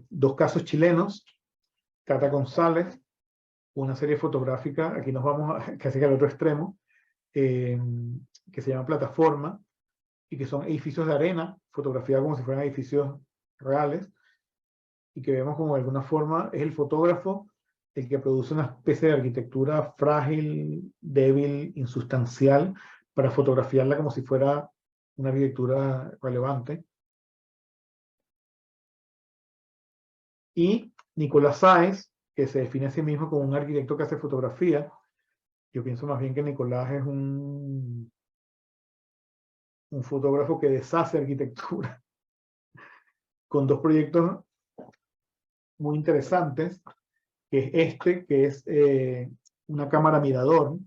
dos casos chilenos. Cata González, una serie fotográfica, aquí nos vamos casi al otro extremo, que se llama Plataforma, y que son edificios de arena, fotografiados como si fueran edificios reales, y que vemos como de alguna forma es el fotógrafo el que produce una especie de arquitectura frágil, débil, insustancial, para fotografiarla como si fuera una arquitectura relevante. Y Nicolás Sáez, que se define a sí mismo como un arquitecto que hace fotografía. Yo pienso más bien que Nicolás es un fotógrafo que deshace arquitectura, con dos proyectos muy interesantes, que es que es una cámara mirador,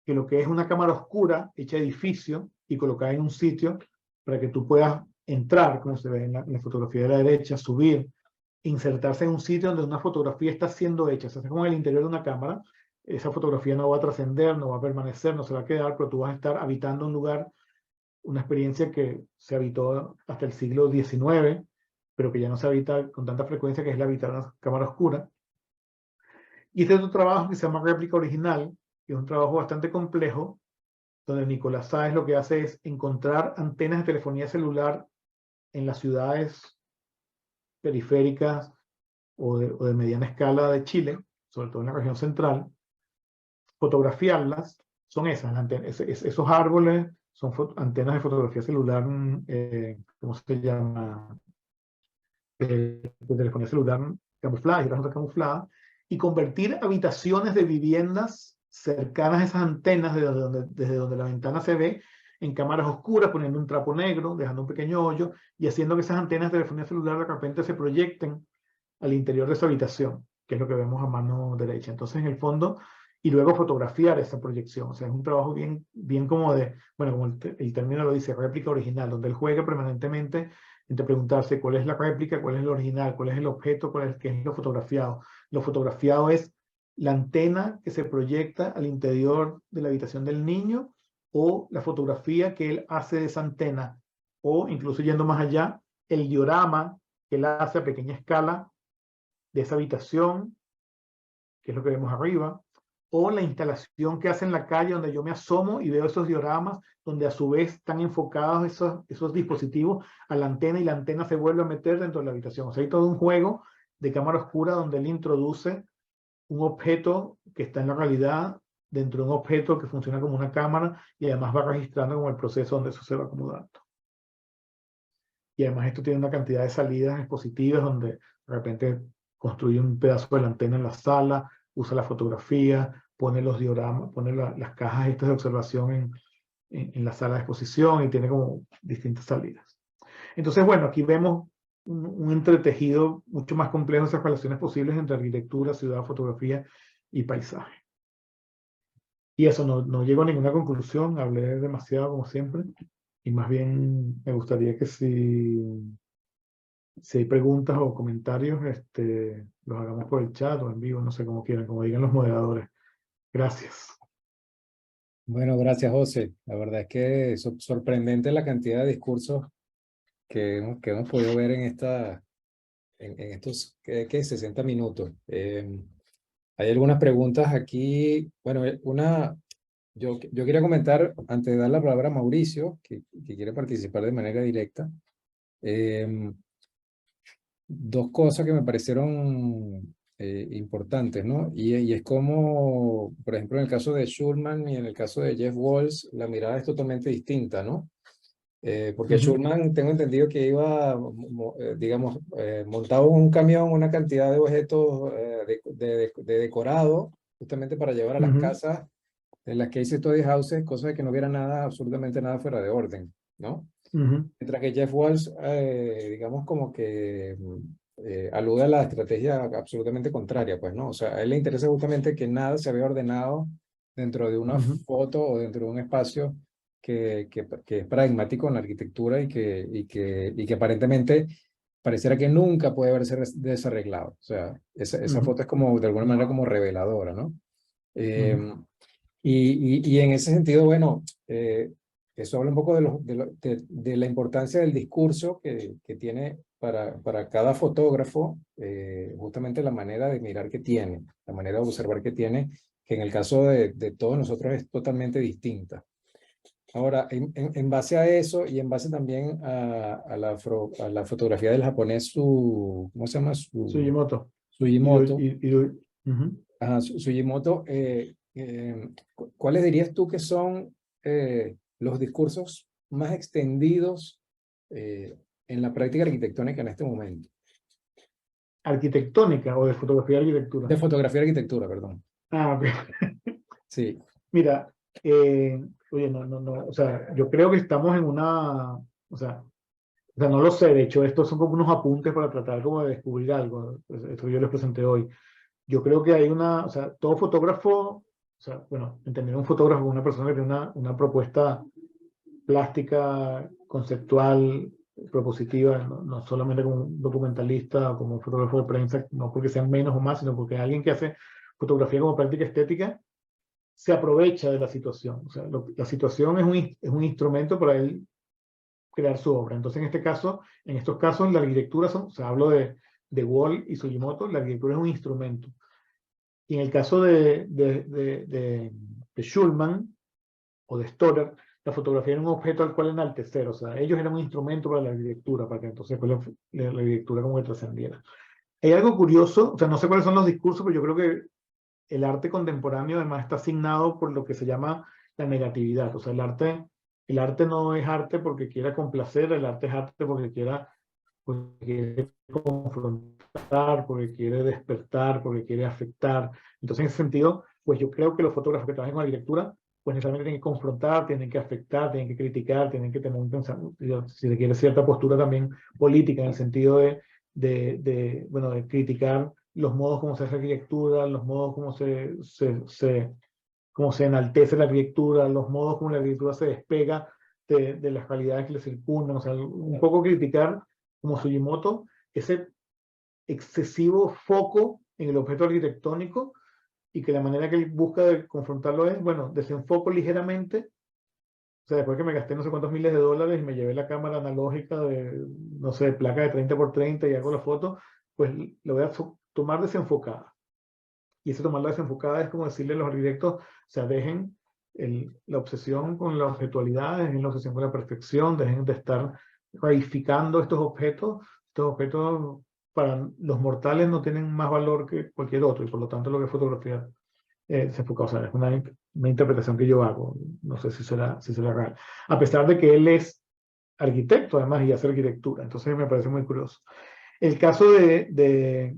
que lo que es una cámara oscura hecha edificio y colocada en un sitio para que tú puedas entrar, como se ve en la fotografía de la derecha, subir, insertarse en un sitio donde una fotografía está siendo hecha. Se hace como en el interior de una cámara. Esa fotografía no va a trascender, no va a permanecer, no se va a quedar, pero tú vas a estar habitando un lugar, una experiencia que se habitó hasta el siglo XIX, pero que ya no se habita con tanta frecuencia, que es la habitar una cámara oscura. Y este otro trabajo que se llama Réplica Original, que es un trabajo bastante complejo, donde Nicolás Sáez lo que hace es encontrar antenas de telefonía celular en las ciudades periféricas o de mediana escala de Chile, sobre todo en la región central, fotografiarlas. Son esas antenas, esos árboles son antenas de fotografía celular, ¿cómo se llama? De telefonía celular camuflada, y las camufladas, y convertir habitaciones de viviendas cercanas a esas antenas desde donde la ventana se ve en cámaras oscuras, poniendo un trapo negro, dejando un pequeño hoyo y haciendo que esas antenas de telefonía celular de repente se proyecten al interior de esa habitación, que es lo que vemos a mano derecha. Entonces, en el fondo, y luego fotografiar esa proyección. O sea, es un trabajo bien, bien como de, bueno, como el término lo dice, réplica original, donde él juega permanentemente entre preguntarse cuál es la réplica, cuál es el original, cuál es el objeto, cuál es, qué es lo fotografiado. Lo fotografiado es la antena que se proyecta al interior de la habitación del niño o la fotografía que él hace de esa antena, o incluso yendo más allá, el diorama que él hace a pequeña escala de esa habitación, que es lo que vemos arriba, o la instalación que hace en la calle donde yo me asomo y veo esos dioramas, donde a su vez están enfocados esos dispositivos a la antena y la antena se vuelve a meter dentro de la habitación. O sea, hay todo un juego de cámara oscura donde él introduce un objeto que está en la realidad dentro de un objeto que funciona como una cámara y además va registrando como el proceso donde eso se va acomodando. Y además esto tiene una cantidad de salidas expositivas donde de repente construye un pedazo de la antena en la sala, usa la fotografía, pone los dioramas, pone las cajas estas de observación en la sala de exposición y tiene como distintas salidas. Entonces, bueno, aquí vemos un entretejido mucho más complejo de esas relaciones posibles entre arquitectura, ciudad, fotografía y paisaje. Y eso, no llego a ninguna conclusión, hablé demasiado como siempre, y más bien me gustaría que si hay preguntas o comentarios, los hagamos por el chat o en vivo, no sé cómo quieran, como digan los moderadores. Gracias. Bueno, gracias, José. La verdad es que es sorprendente la cantidad de discursos que hemos podido ver en estos, ¿qué? 60 minutos. Hay algunas preguntas aquí. Bueno, yo quería comentar, antes de dar la palabra a Mauricio, que quiere participar de manera directa, dos cosas que me parecieron importantes, ¿no? Y es como, por ejemplo, en el caso de Schulman y en el caso de Jeff Walls, la mirada es totalmente distinta, ¿no? Porque Schulman, tengo entendido que iba, digamos, montado en un camión una cantidad de objetos de decorado, justamente para llevar a las casas en las que hice Study Houses, cosa de que no hubiera nada, absolutamente nada fuera de orden, ¿no? Mientras que Jeff Walls, digamos, como que alude a la estrategia absolutamente contraria, pues, ¿no? O sea, a él le interesa justamente que nada se había ordenado dentro de una foto o dentro de un espacio que es paradigmático en la arquitectura y que aparentemente pareciera que nunca puede haberse desarreglado. O sea, esa foto es como, de alguna manera, como reveladora, ¿no? Y en ese sentido, bueno, eso habla un poco de la importancia del discurso que tiene para cada fotógrafo, justamente la manera de mirar que tiene, la manera de observar que tiene, que en el caso de todos nosotros es totalmente distinta. Ahora, en base a eso y en base también a la fotografía del japonés, ¿cómo se llama? Sugimoto. Sugimoto. Ujú. Ajá, Sugimoto, ¿cuáles dirías tú que son los discursos más extendidos en la práctica arquitectónica en este momento? Arquitectónica o de fotografía y arquitectura. De fotografía y arquitectura, perdón. Ah, ok. Sí. Mira, oye, no, o sea, yo creo que estamos en o sea, no lo sé, de hecho, estos son como unos apuntes para tratar como de descubrir algo, pues, esto yo les presenté hoy. Yo creo que hay o sea, todo fotógrafo, o sea, bueno, entender un fotógrafo como una persona que tiene una propuesta plástica, conceptual, propositiva, no solamente como un documentalista o como un fotógrafo de prensa, no porque sean menos o más, sino porque alguien que hace fotografía como práctica estética se aprovecha de la situación. O sea, la situación es un instrumento para él crear su obra. Entonces, en estos casos, la arquitectura o sea, hablo de Wall y Sugimoto, la arquitectura es un instrumento. Y en el caso de Schulman o de Storer, la fotografía era un objeto al cual enaltecer, o sea, ellos eran un instrumento para la arquitectura, para que entonces pues, la arquitectura como que trascendiera. Hay algo curioso, o sea, no sé cuáles son los discursos, pero yo creo que el arte contemporáneo además está asignado por lo que se llama la negatividad, o sea, el arte no es arte porque quiera complacer, el arte es arte porque quiere confrontar, porque quiere despertar, porque quiere afectar. Entonces, en ese sentido, pues yo creo que los fotógrafos que trabajan con arquitectura pues necesariamente tienen que confrontar, tienen que afectar, tienen que criticar, tienen que tener un pensamiento, si se quiere, cierta postura también política, en el sentido bueno, de criticar los modos como se hace arquitectura, los modos como como se enaltece la arquitectura, los modos como la arquitectura se despega de las calidades que le circundan, o sea, un poco criticar, como Sugimoto, ese excesivo foco en el objeto arquitectónico y que la manera que él busca de confrontarlo es, bueno, desenfoco ligeramente, o sea, después que me gasté no sé cuántos miles de dólares y me llevé la cámara analógica de, no sé, placa de 30 por 30 y hago la foto, pues lo voy a tomar desenfocada. Y ese tomarla desenfocada es como decirle a los arquitectos, o sea, dejen la obsesión con la objetualidad, dejen la obsesión con la perfección, dejen de estar reificando estos objetos para los mortales no tienen más valor que cualquier otro, y por lo tanto lo que es fotografía se enfoca, o sea, es una interpretación que yo hago, no sé si será real, a pesar de que él es arquitecto además y hace arquitectura, entonces me parece muy curioso. El caso de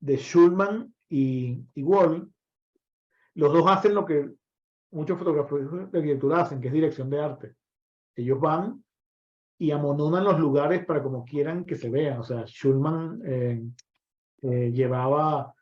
Schulman y Wall, los dos hacen lo que muchos fotógrafos de arquitectura hacen, que es dirección de arte. Ellos van y amononan los lugares para como quieran que se vean. O sea, Schulman llevaba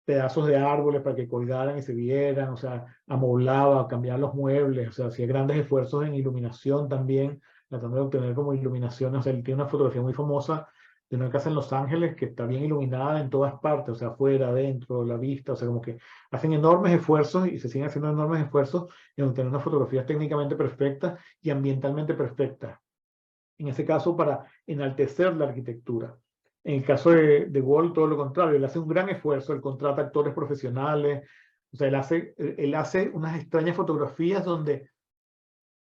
pedazos de árboles para que colgaran y se vieran, o sea, amoblaba, cambiaba los muebles, o sea, hacía grandes esfuerzos en iluminación también, tratando de obtener como iluminación. O sea, él tiene una fotografía muy famosa de una casa en Los Ángeles que está bien iluminada en todas partes, o sea, afuera, adentro, la vista, o sea, como que hacen enormes esfuerzos y se siguen haciendo enormes esfuerzos en obtener unas fotografías técnicamente perfectas y ambientalmente perfectas. En ese caso, para enaltecer la arquitectura. En el caso de Wall, todo lo contrario, él hace un gran esfuerzo, él contrata actores profesionales, o sea, él hace unas extrañas fotografías donde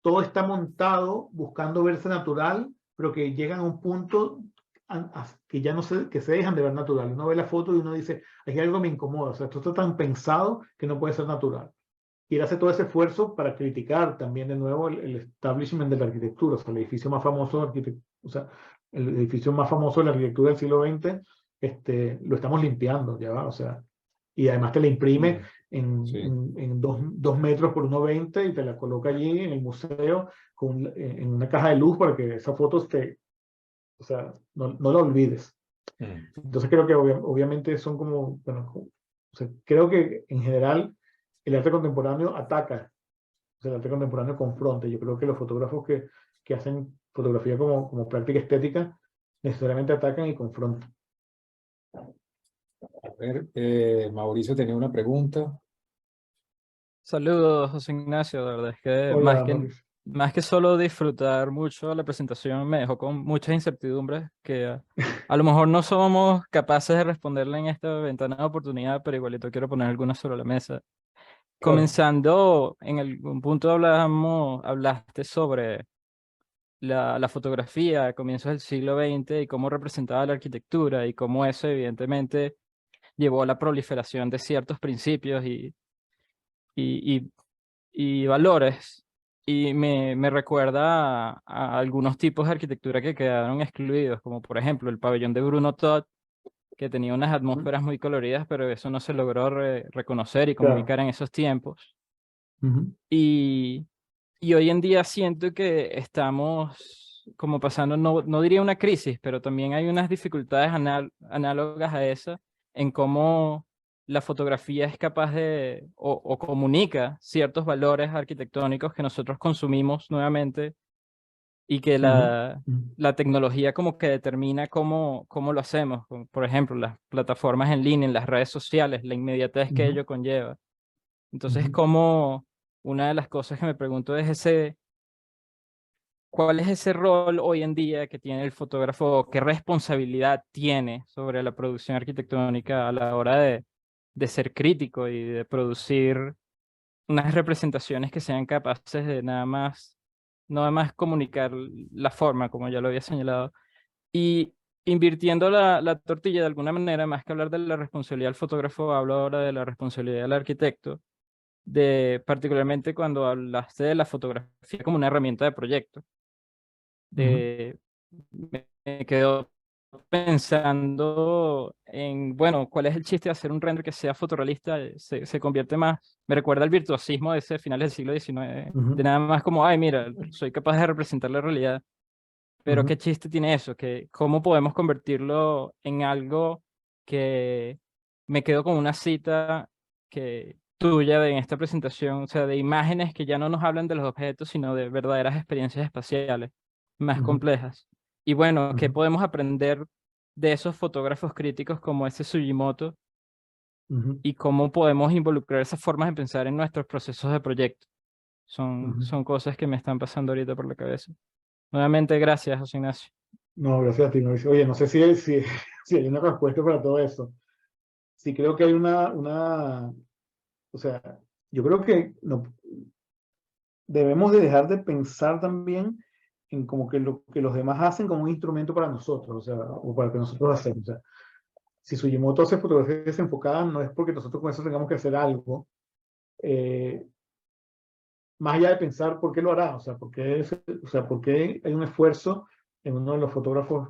todo está montado buscando verse natural, pero que llegan a un punto que ya no se, que se dejan de ver natural. Uno ve la foto y uno dice, hay algo que me incomoda, o sea, esto está tan pensado que no puede ser natural. Y él hace todo ese esfuerzo para criticar también de nuevo el establishment de la arquitectura, o sea, el edificio más famoso o sea, el edificio más famoso de la arquitectura del siglo XX, lo estamos limpiando, ya va, o sea, y además te la imprime Sí. en 2 metros por 1,20 y te la coloca allí en el museo en una caja de luz para que esa foto o sea, no la olvides. Mm. Entonces creo que obviamente son como, bueno, o sea, creo que en general el arte contemporáneo ataca, o sea, el arte contemporáneo confronta. Yo creo que los fotógrafos que hacen fotografía como práctica estética necesariamente atacan y confrontan. A ver, Mauricio tenía una pregunta. Saludos, José Ignacio. La verdad es que Hola, Mauricio. más que solo disfrutar mucho la presentación, me dejó con muchas incertidumbres que a lo mejor no somos capaces de responderle en esta ventana de oportunidad, pero igualito quiero poner algunas sobre la mesa. Claro. Comenzando, en algún punto hablaste sobre la fotografía a comienzos del siglo XX y cómo representaba la arquitectura y cómo eso evidentemente llevó a la proliferación de ciertos principios y, y valores. Y me recuerda a algunos tipos de arquitectura que quedaron excluidos, como por ejemplo el pabellón de Bruno Todd, que tenía unas atmósferas muy coloridas, pero eso no se logró reconocer y Claro. comunicar en esos tiempos. Ujú. Y, y hoy en día siento que estamos como pasando, no diría una crisis, pero también hay unas dificultades análogas a esa en cómo la fotografía es capaz o comunica ciertos valores arquitectónicos que nosotros consumimos nuevamente y que Ujú. Ujú. la tecnología como que determina cómo lo hacemos. Por ejemplo, las plataformas en línea, en las redes sociales, la inmediatez que Ujú. ello conlleva. Entonces, Ujú. como una de las cosas que me pregunto es ¿cuál es ese rol hoy en día que tiene el fotógrafo? ¿Qué responsabilidad tiene sobre la producción arquitectónica a la hora de ser crítico y de producir unas representaciones que sean capaces de no nada más comunicar la forma, como ya lo había señalado, y invirtiendo la tortilla de alguna manera, más que hablar de la responsabilidad del fotógrafo, hablo ahora de la responsabilidad del arquitecto, particularmente cuando hablaste de la fotografía como una herramienta de proyecto. Ujú. Me quedó pensando en, bueno, ¿cuál es el chiste de hacer un render que sea fotorrealista? Se convierte más, me recuerda al virtuosismo de ese finales del siglo XIX, de Ujú, nada más como, ay, mira, soy capaz de representar la realidad, pero ¿qué ujú, chiste tiene eso? Que, ¿cómo podemos convertirlo en algo que me quedo con una cita que tuya en esta presentación, o sea, de imágenes que ya no nos hablan de los objetos, sino de verdaderas experiencias espaciales más ujú, complejas? Y bueno, ¿qué ujú, podemos aprender de esos fotógrafos críticos como ese Sugimoto ujú, y cómo podemos involucrar esas formas de pensar en nuestros procesos de proyecto? ujú. Son cosas que me están pasando ahorita por la cabeza. Nuevamente, gracias, José Ignacio. No, gracias a ti, Mauricio. Oye, no sé si hay una respuesta para todo eso. Sí creo que hay o sea, yo creo que no, debemos de dejar de pensar también en como que lo que los demás hacen como un instrumento para nosotros, o sea, o para que nosotros hacemos. O sea, si Sugimoto hace fotografías desenfocadas, no es porque nosotros con eso tengamos que hacer algo, eh, más allá de pensar por qué lo hará, o sea, o sea, por qué hay un esfuerzo en uno de los fotógrafos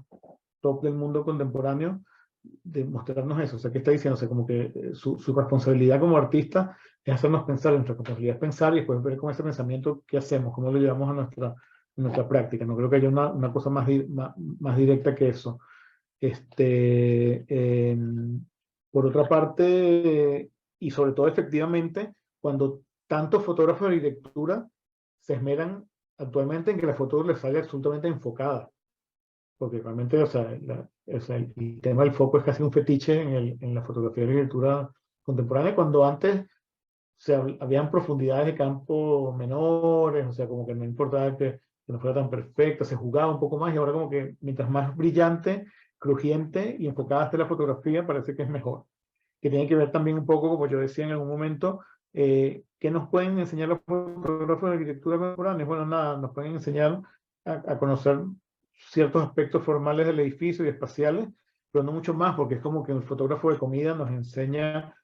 top del mundo contemporáneo de mostrarnos eso. O sea, ¿qué está diciendo? O sea, como que su responsabilidad como artista es hacernos pensar, nuestra responsabilidad es pensar y después ver con ese pensamiento qué hacemos, cómo lo llevamos a nuestra práctica. No creo que haya una cosa más directa que eso. Este, por otra parte, y sobre todo efectivamente, cuando tantos fotógrafos de arquitectura se esmeran actualmente en que la foto les salga absolutamente enfocada, porque realmente, o sea, el tema del foco es casi un fetiche en la fotografía de arquitectura contemporánea, cuando antes habían profundidades de campo menores, o sea, como que no importaba que no fuera tan perfecta, se jugaba un poco más y ahora como que mientras más brillante, crujiente y enfocada esté la fotografía, parece que es mejor. Que tiene que ver también un poco, como yo decía en algún momento, ¿qué nos pueden enseñar los fotógrafos de arquitectura contemporánea? Bueno, nada, nos pueden enseñar a conocer ciertos aspectos formales del edificio y espaciales, pero no mucho más, porque es como que el fotógrafo de comida nos enseña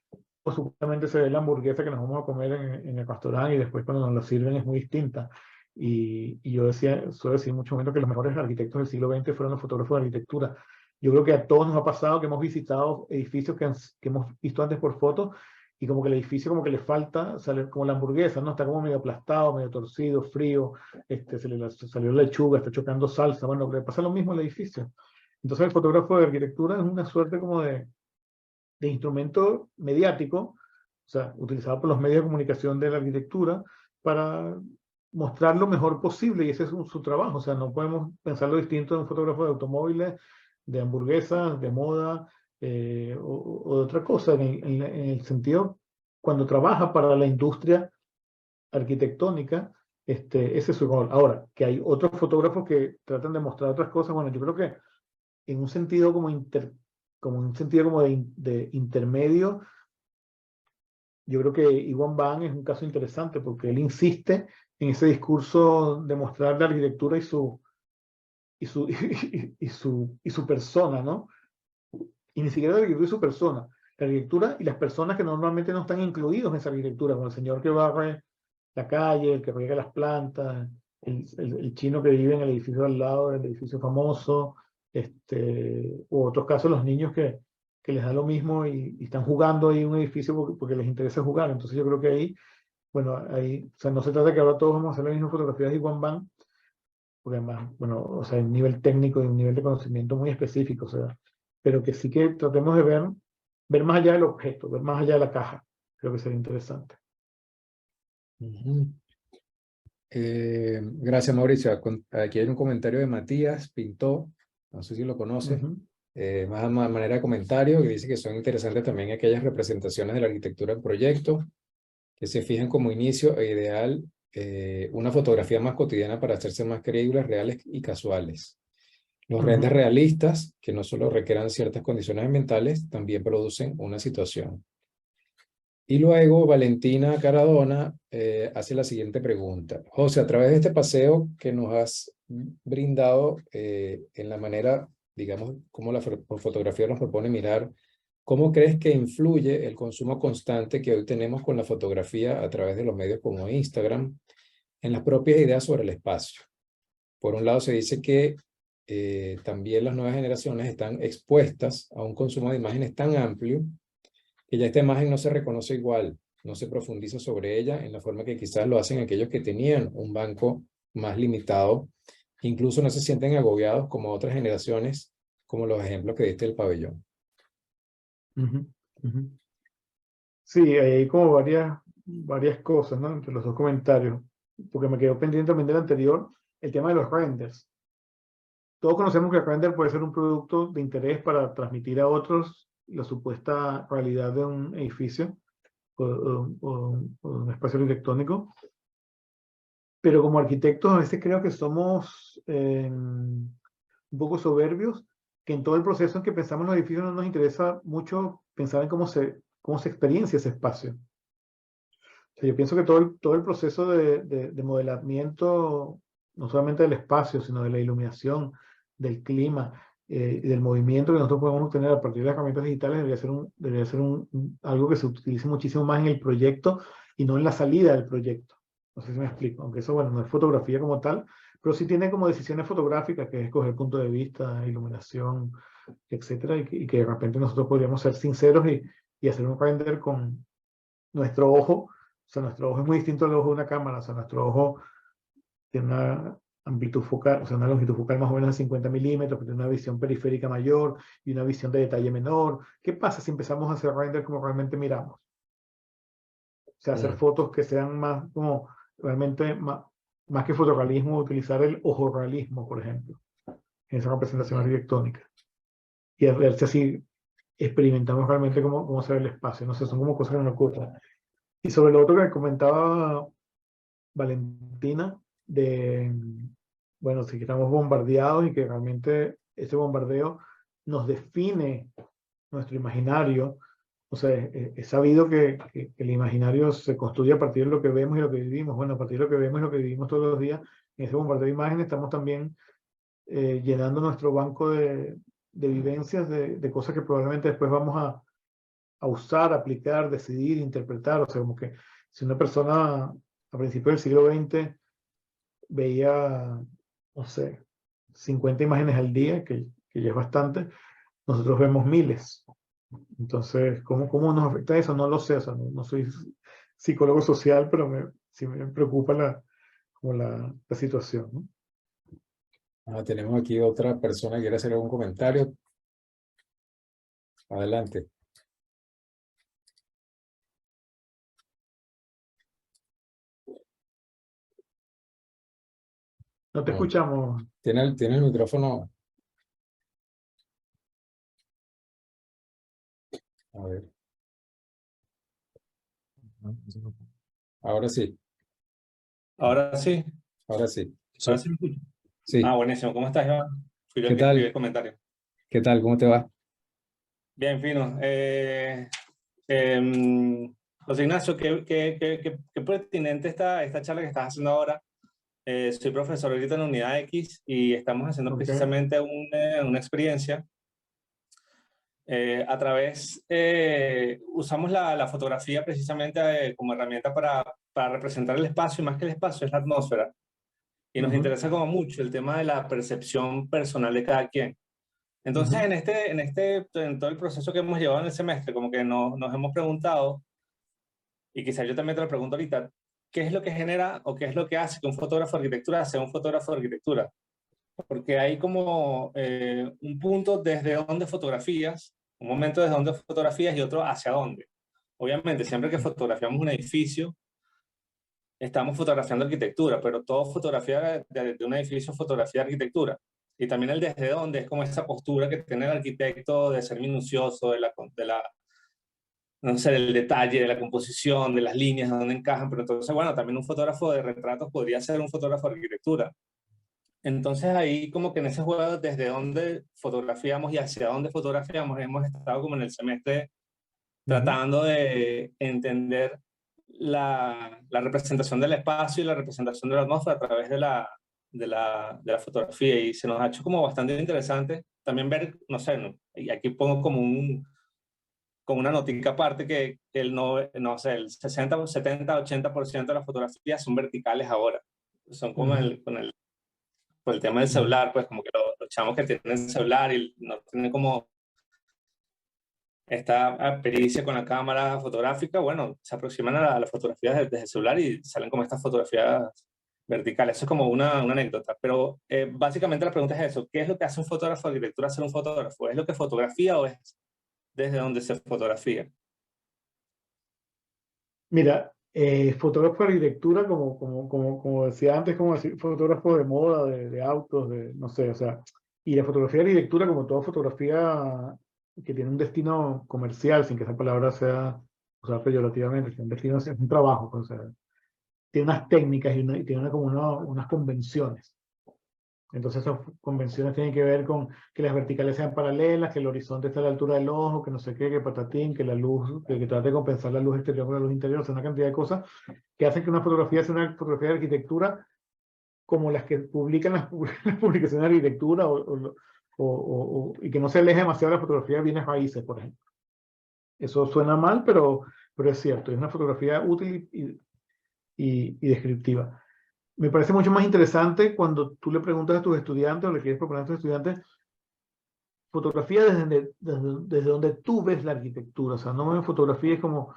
pues, supuestamente se ve la hamburguesa que nos vamos a comer en el restaurante y después cuando nos la sirven es muy distinta. Y yo suelo decir en muchos momentos que los mejores arquitectos del siglo XX fueron los fotógrafos de arquitectura. Yo creo que a todos nos ha pasado que hemos visitado edificios que hemos visto antes por fotos y como que el edificio como que le falta, sale como la hamburguesa, ¿no? Está como medio aplastado, medio torcido, frío, se salió lechuga, está chocando salsa, bueno, le pasa lo mismo al edificio. Entonces el fotógrafo de arquitectura es una suerte como de instrumento mediático, o sea, utilizado por los medios de comunicación de la arquitectura para mostrar lo mejor posible y ese es su trabajo, o sea, no podemos pensarlo distinto de un fotógrafo de automóviles, de hamburguesas, de moda o de otra cosa, en el sentido, cuando trabaja para la industria arquitectónica, ese es su rol. Ahora, que hay otros fotógrafos que tratan de mostrar otras cosas, bueno, yo creo que en un sentido como un sentido como de intermedio, yo creo que Iwan Bang es un caso interesante porque él insiste en ese discurso de mostrar la arquitectura y su persona, ¿no? Y ni siquiera la arquitectura y su persona. La arquitectura y las personas que normalmente no están incluidos en esa arquitectura, como el señor que barre la calle, el que riega las plantas, el chino que vive en el edificio al lado del edificio famoso, u otros casos los niños que les da lo mismo y están jugando ahí en un edificio porque les interesa jugar. Entonces yo creo que ahí, bueno, ahí, o sea, no se trata de que ahora todos vamos a hacer las mismas fotografías de Iguan Bang, porque además, bueno, o sea, hay un nivel técnico y un nivel de conocimiento muy específico, o sea, pero que sí que tratemos de ver más allá del objeto, ver más allá de la caja. Creo que sería interesante. Ujú. Gracias, Mauricio. Aquí hay un comentario de Matías Pintó, no sé si lo conoces, Ujú, más a manera de comentario, que dice que son interesantes también aquellas representaciones de la arquitectura en proyecto, que se fijan como inicio e ideal una fotografía más cotidiana para hacerse más creíbles, reales y casuales. Los renders ujú, realistas, que no solo requieran ciertas condiciones ambientales, también producen una situación. Y luego Valentina Caradona hace la siguiente pregunta. José, a través de este paseo que nos has brindado en la manera, digamos, como la fotografía nos propone mirar, ¿cómo crees que influye el consumo constante que hoy tenemos con la fotografía a través de los medios como Instagram en las propias ideas sobre el espacio? Por un lado se dice que también las nuevas generaciones están expuestas a un consumo de imágenes tan amplio que ya esta imagen no se reconoce igual, no se profundiza sobre ella en la forma que quizás lo hacen aquellos que tenían un banco más limitado, incluso no se sienten agobiados como otras generaciones, como los ejemplos que diste del pabellón. Ujú, ujú. Sí, hay como varias cosas, ¿no? Entre los dos comentarios, porque me quedó pendiente también del anterior, el tema de los renders. Todos conocemos que el render puede ser un producto de interés para transmitir a otros la supuesta realidad de un edificio o un espacio arquitectónico, pero como arquitectos a veces creo que somos un poco soberbios, que en todo el proceso en que pensamos en los edificios no nos interesa mucho pensar en cómo se experiencia ese espacio. O sea, yo pienso que todo el proceso de modelamiento, no solamente del espacio, sino de la iluminación, del clima y del movimiento que nosotros podemos obtener a partir de las herramientas digitales, debería ser algo que se utilice muchísimo más en el proyecto y no en la salida del proyecto. No sé si me explico, aunque eso, bueno, no es fotografía como tal, pero sí tiene como decisiones fotográficas, que es escoger punto de vista, iluminación, etcétera, y que de repente nosotros podríamos ser sinceros y hacer un render con nuestro ojo. O sea, nuestro ojo es muy distinto al ojo de una cámara. O sea, nuestro ojo tiene una amplitud focal, o sea, una longitud focal más o menos de 50 milímetros, pero tiene una visión periférica mayor y una visión de detalle menor. ¿Qué pasa si empezamos a hacer render como realmente miramos? O sea, hacer fotos que sean más como realmente más que fotorrealismo, utilizar el ojo realismo, por ejemplo, en esa representación arquitectónica. Y a ver si así experimentamos realmente cómo se ve el espacio. No sé, son como cosas que no nos ocurren. Y sobre lo otro que comentaba Valentina, bueno, si estamos bombardeados y que realmente ese bombardeo nos define nuestro imaginario. O sea, es sabido que el imaginario se construye a partir de lo que vemos y lo que vivimos. Bueno, a partir de lo que vemos y lo que vivimos todos los días, en ese bombardeo de imágenes estamos también llenando nuestro banco de vivencias, de cosas que probablemente después vamos a usar, aplicar, decidir, interpretar. O sea, como que si una persona a principios del siglo XX veía, no sé, 50 imágenes al día, que ya es bastante, nosotros vemos miles. Entonces, ¿cómo nos afecta eso? No lo sé, o sea, no soy psicólogo social, pero sí me preocupa la situación, ¿no? Tenemos aquí otra persona que quiere hacer algún comentario. Adelante. No te escuchamos. Tiene el micrófono. A ver. Ahora sí, Ahora sí, ahora sí. ahora sí me escucho. Sí. Buenísimo. ¿Cómo estás, Iván? Fui yo ¿Qué el que escribí tal? el comentario. ¿Qué tal? ¿Cómo te va? Bien, fino. José Ignacio, qué pertinente esta charla que estás haciendo ahora. Soy profesor ahorita en la Unidad X y estamos haciendo precisamente una experiencia. A través, usamos la fotografía precisamente como herramienta para representar el espacio, y más que el espacio es la atmósfera. Y nos interesa como mucho el tema de la percepción personal de cada quien. Entonces, en todo el proceso que hemos llevado en el semestre, como que nos hemos preguntado, y quizás yo también te lo pregunto ahorita, ¿qué es lo que genera o qué es lo que hace que un fotógrafo de arquitectura sea un fotógrafo de arquitectura? Porque hay como un punto desde donde fotografías, un momento desde donde fotografías y otro hacia dónde. Obviamente, siempre que fotografiamos un edificio, estamos fotografiando arquitectura, pero todo fotografía de un edificio es fotografía de arquitectura. Y también el desde dónde es como esa postura que tiene el arquitecto de ser minucioso, no sé, del detalle, de la composición, de las líneas, de dónde encajan. Pero entonces, bueno, también un fotógrafo de retratos podría ser un fotógrafo de arquitectura. Entonces ahí como que en ese juego desde dónde fotografiamos y hacia dónde fotografiamos hemos estado como en el semestre tratando de entender la representación del espacio y la representación de la atmósfera a través de la fotografía, y se nos ha hecho como bastante interesante también ver, no sé, y aquí pongo como una notica aparte que no sé, el 60, 70, 80% de las fotografías son verticales ahora, son como por el tema del celular, pues como que los chamos que tienen celular y no tienen como esta pericia con la cámara fotográfica, bueno, se aproximan a la fotografía desde el celular y salen como estas fotografías verticales. Eso es como una anécdota, pero básicamente la pregunta es eso: ¿qué es lo que hace un fotógrafo de arquitectura ser un fotógrafo? ¿Es lo que fotografía o es desde donde se fotografía? Mira, fotógrafo de arquitectura, como decía antes, como decir, fotógrafo de moda, de autos, no sé, o sea, y la fotografía de arquitectura, como toda fotografía que tiene un destino comercial, sin que esa palabra sea usada peyorativamente, que un destino es un trabajo, pues, o sea, tiene unas técnicas y tiene como unas convenciones. Entonces esas convenciones tienen que ver con que las verticales sean paralelas, que el horizonte esté a la altura del ojo, que no sé qué, que patatín, que la luz, que trate de compensar la luz exterior con la luz interior, o sea, una cantidad de cosas que hacen que una fotografía sea una fotografía de arquitectura como las que publican las publicaciones de arquitectura y que no se aleje demasiado de la fotografía de bienes raíces, por ejemplo. Eso suena mal, pero es cierto, es una fotografía útil y descriptiva. Me parece mucho más interesante cuando tú le preguntas a tus estudiantes o le quieres proponer a tus estudiantes fotografía desde donde tú ves la arquitectura. O sea, no me fotografías como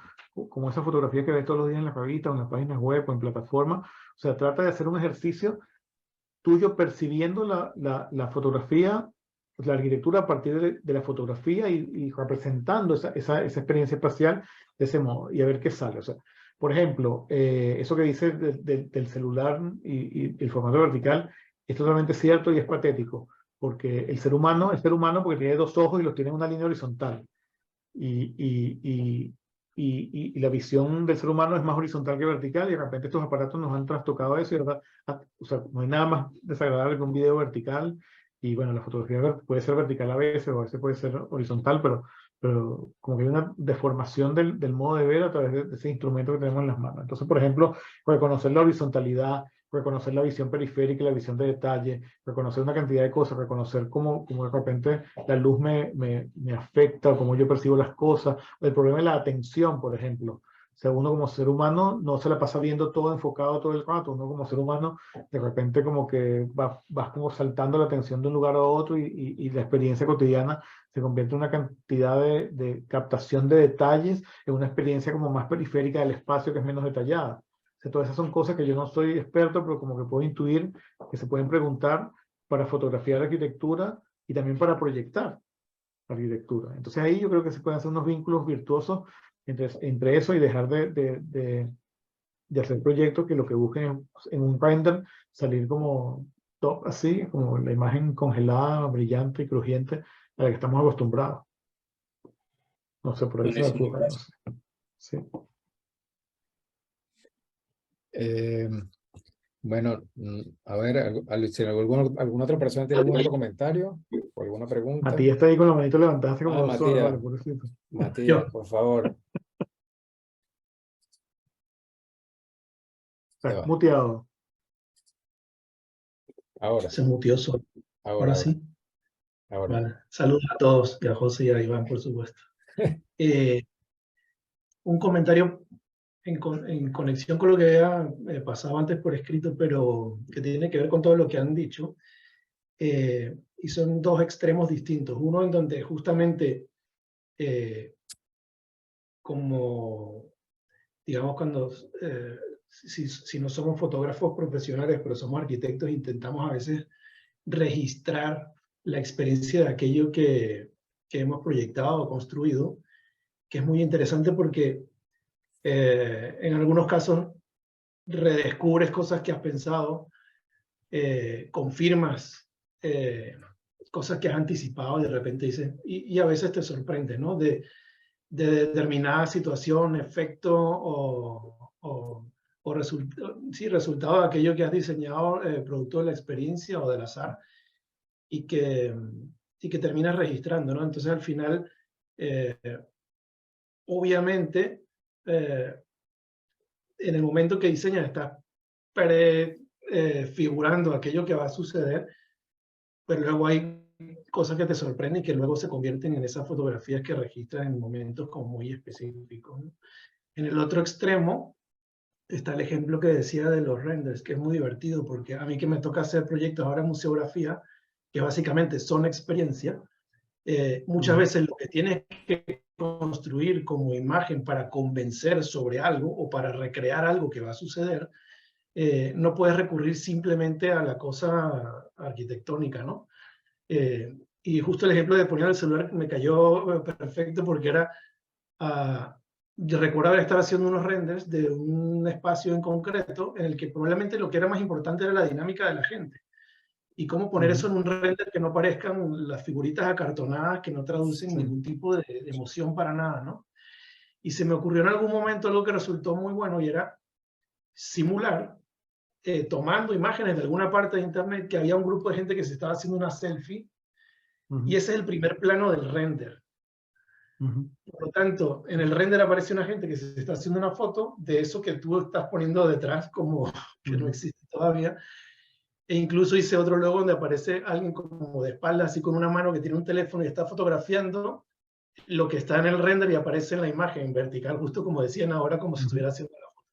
esa fotografía que ves todos los días en la revista o en las páginas web o en plataformas. O sea, trata de hacer un ejercicio tuyo percibiendo la fotografía, la arquitectura a partir de la fotografía y representando esa experiencia espacial de ese modo y a ver qué sale. O sea, por ejemplo, eso que dice del celular y el formato vertical es totalmente cierto y es patético, porque el ser humano es ser humano porque tiene dos ojos y los tiene en una línea horizontal. Y, y, y, y la visión del ser humano es más horizontal que vertical, y de repente estos aparatos nos han trastocado eso, y verdad, o sea, no hay nada más desagradable que un video vertical. Y bueno, la fotografía puede ser vertical a veces, o a veces puede ser horizontal, pero como que hay una deformación del modo de ver a través de ese instrumento que tenemos en las manos. Entonces, por ejemplo, reconocer la horizontalidad, reconocer la visión periférica y la visión de detalle, reconocer una cantidad de cosas, reconocer cómo de repente la luz me afecta, o cómo yo percibo las cosas, el problema de la atención, por ejemplo. O sea, uno como ser humano no se la pasa viendo todo enfocado todo el rato. Uno como ser humano, de repente como que vas como saltando la atención de un lugar a otro, y la experiencia cotidiana se convierte en una cantidad de captación de detalles, en una experiencia como más periférica del espacio, que es menos detallada. O sea, todas esas son cosas que yo no soy experto, pero como que puedo intuir que se pueden preguntar para fotografiar arquitectura y también para proyectar arquitectura. Entonces ahí yo creo que se pueden hacer unos vínculos virtuosos entre eso y dejar de hacer proyectos que lo que busquen en un render salir como top, así, como la imagen congelada, brillante y crujiente a la que estamos acostumbrados. No sé, por ahí se me Buenísimo, ocurre. No gracias. sé. Sí. Bueno, a ver, si alguna otra persona tiene algún otro comentario o alguna pregunta. Matías está ahí con la manito levantada hace como 2 horas, Matías, vale, pobrecito. Matías, por favor. Se Estás va. muteado. Ahora, Se muteó solo. ahora, Ahora sí. ahora. Vale. Saludos a todos y a José y a Iván, por supuesto. Un comentario en conexión con lo que había pasado antes por escrito, pero que tiene que ver con todo lo que han dicho. Y son dos extremos distintos. Uno en donde justamente, como, digamos, cuando, si no somos fotógrafos profesionales, pero somos arquitectos, intentamos a veces registrar la experiencia de aquello que hemos proyectado o construido, que es muy interesante porque en algunos casos redescubres cosas que has pensado, confirmas cosas que has anticipado y de repente dices, y a veces te sorprende, ¿no? De determinada situación, efecto o resultado de aquello que has diseñado, producto de la experiencia o del azar, y que terminas registrando, ¿no? Entonces al final, obviamente, en el momento que diseñas estás figurando aquello que va a suceder, pero luego hay cosas que te sorprenden y que luego se convierten en esas fotografías que registras en momentos como muy específicos, ¿no? En el otro extremo, está el ejemplo que decía de los renders, que es muy divertido, porque a mí que me toca hacer proyectos ahora en museografía, que básicamente son experiencia, muchas veces lo que tienes que construir como imagen para convencer sobre algo o para recrear algo que va a suceder, no puedes recurrir simplemente a la cosa arquitectónica, ¿no? Y justo el ejemplo de poner el celular me cayó perfecto porque era, yo recuerdo haber estado haciendo unos renders de un espacio en concreto en el que probablemente lo que era más importante era la dinámica de la gente. Y cómo poner eso en un render que no parezcan las figuritas acartonadas que no traducen ningún tipo de emoción para nada, ¿no? Y se me ocurrió en algún momento algo que resultó muy bueno y era simular, tomando imágenes de alguna parte de internet, que había un grupo de gente que se estaba haciendo una selfie y ese es el primer plano del render. Por lo tanto, en el render aparece una gente que se está haciendo una foto de eso que tú estás poniendo detrás como que no existe todavía. E incluso hice otro luego donde aparece alguien como de espaldas, así con una mano que tiene un teléfono y está fotografiando lo que está en el render y aparece en la imagen en vertical, justo como decían ahora, como si estuviera haciendo la foto.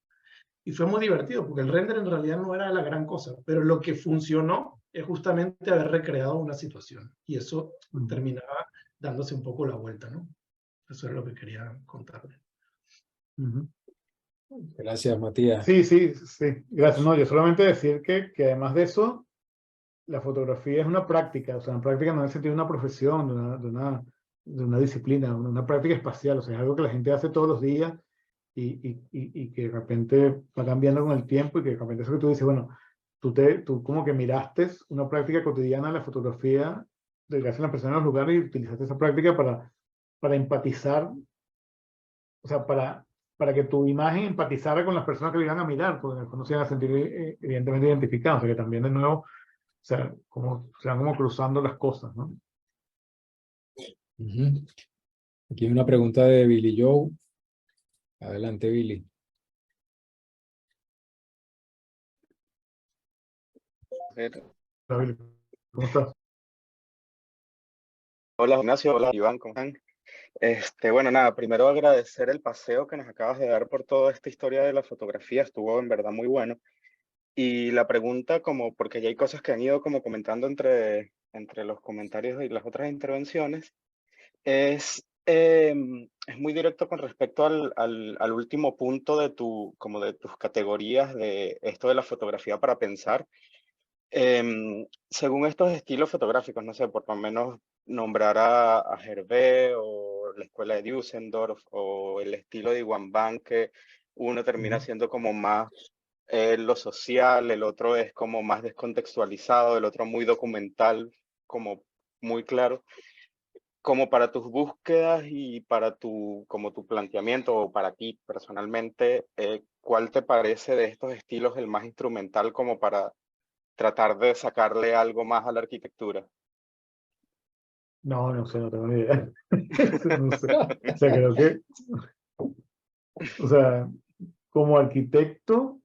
Y fue muy divertido, porque el render en realidad no era la gran cosa, pero lo que funcionó es justamente haber recreado una situación. Y eso terminaba dándose un poco la vuelta, ¿no? Eso es lo que quería contarles. Gracias, Matías. Sí, sí, sí. Gracias. No, yo solamente decir que además de eso, la fotografía es una práctica, o sea, una práctica no en el sentido de una profesión, de una disciplina, una práctica espacial, o sea, es algo que la gente hace todos los días y que de repente va cambiando con el tiempo y que de repente eso que tú dices, bueno, tú como que miraste una práctica cotidiana de la fotografía de que hacen las personas en los lugares y utilizaste esa práctica para empatizar, o sea, para que tu imagen empatizara con las personas que le iban a mirar, porque en el fondo se iban a sentir evidentemente identificados, o sea, que también de nuevo, o sea, se van como cruzando las cosas, ¿no? Aquí hay una pregunta de Billy Joe. Adelante, Billy. ¿Cómo estás? Hola Ignacio, hola Iván, ¿cómo están? Bueno, nada, primero agradecer el paseo que nos acabas de dar por toda esta historia de la fotografía, estuvo en verdad muy bueno. Y la pregunta, porque ya hay cosas que han ido como comentando entre los comentarios y las otras intervenciones, es muy directo con respecto al último punto de de tus categorías de esto de la fotografía para pensar. Según estos estilos fotográficos, no sé, por lo menos nombrar a Hervé o la escuela de Düsseldorf o el estilo de Iwan Bang, que uno termina siendo como más lo social, el otro es como más descontextualizado, el otro muy documental, como muy claro. Como para tus búsquedas y para como tu planteamiento o para ti personalmente, ¿cuál te parece de estos estilos el más instrumental como para tratar de sacarle algo más a la arquitectura? No sé, no tengo ni idea. No sé. O sea, creo que, o sea, como arquitecto,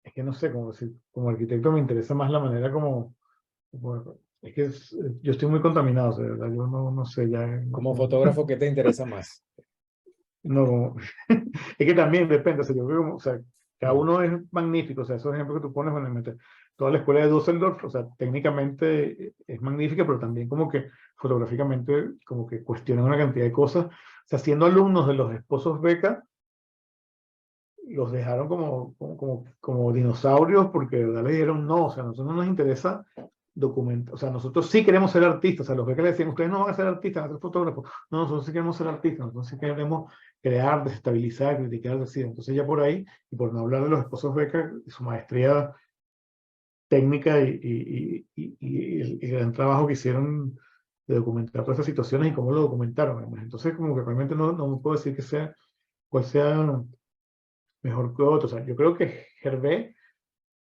es que no sé, como arquitecto me interesa más la manera es que yo estoy muy contaminado, o sea, ¿verdad? Yo no sé ya. Como fotógrafo, ¿qué te interesa más? No, es que también depende, o sea, yo creo, o sea, cada uno es magnífico, o sea, esos ejemplos que tú pones, bueno, toda la escuela de Düsseldorf, o sea, técnicamente es magnífica, pero también como que fotográficamente como que cuestionan una cantidad de cosas. O sea, siendo alumnos de los esposos Beca, los dejaron como dinosaurios porque de verdad le dijeron no, o sea, a nosotros no nos interesa documentar, o sea, nosotros sí queremos ser artistas, o sea, los Beca le decían, ustedes no van a ser artistas, van a ser fotógrafos, no, nosotros sí queremos ser artistas, nosotros sí queremos crear, desestabilizar, criticar, decir, entonces ya por ahí, y por no hablar de los esposos Beca, su maestría técnica y el gran trabajo que hicieron de documentar todas esas situaciones y cómo lo documentaron, además. Entonces como que realmente no me puedo decir cuál sea mejor que otro. O sea, yo creo que Hervé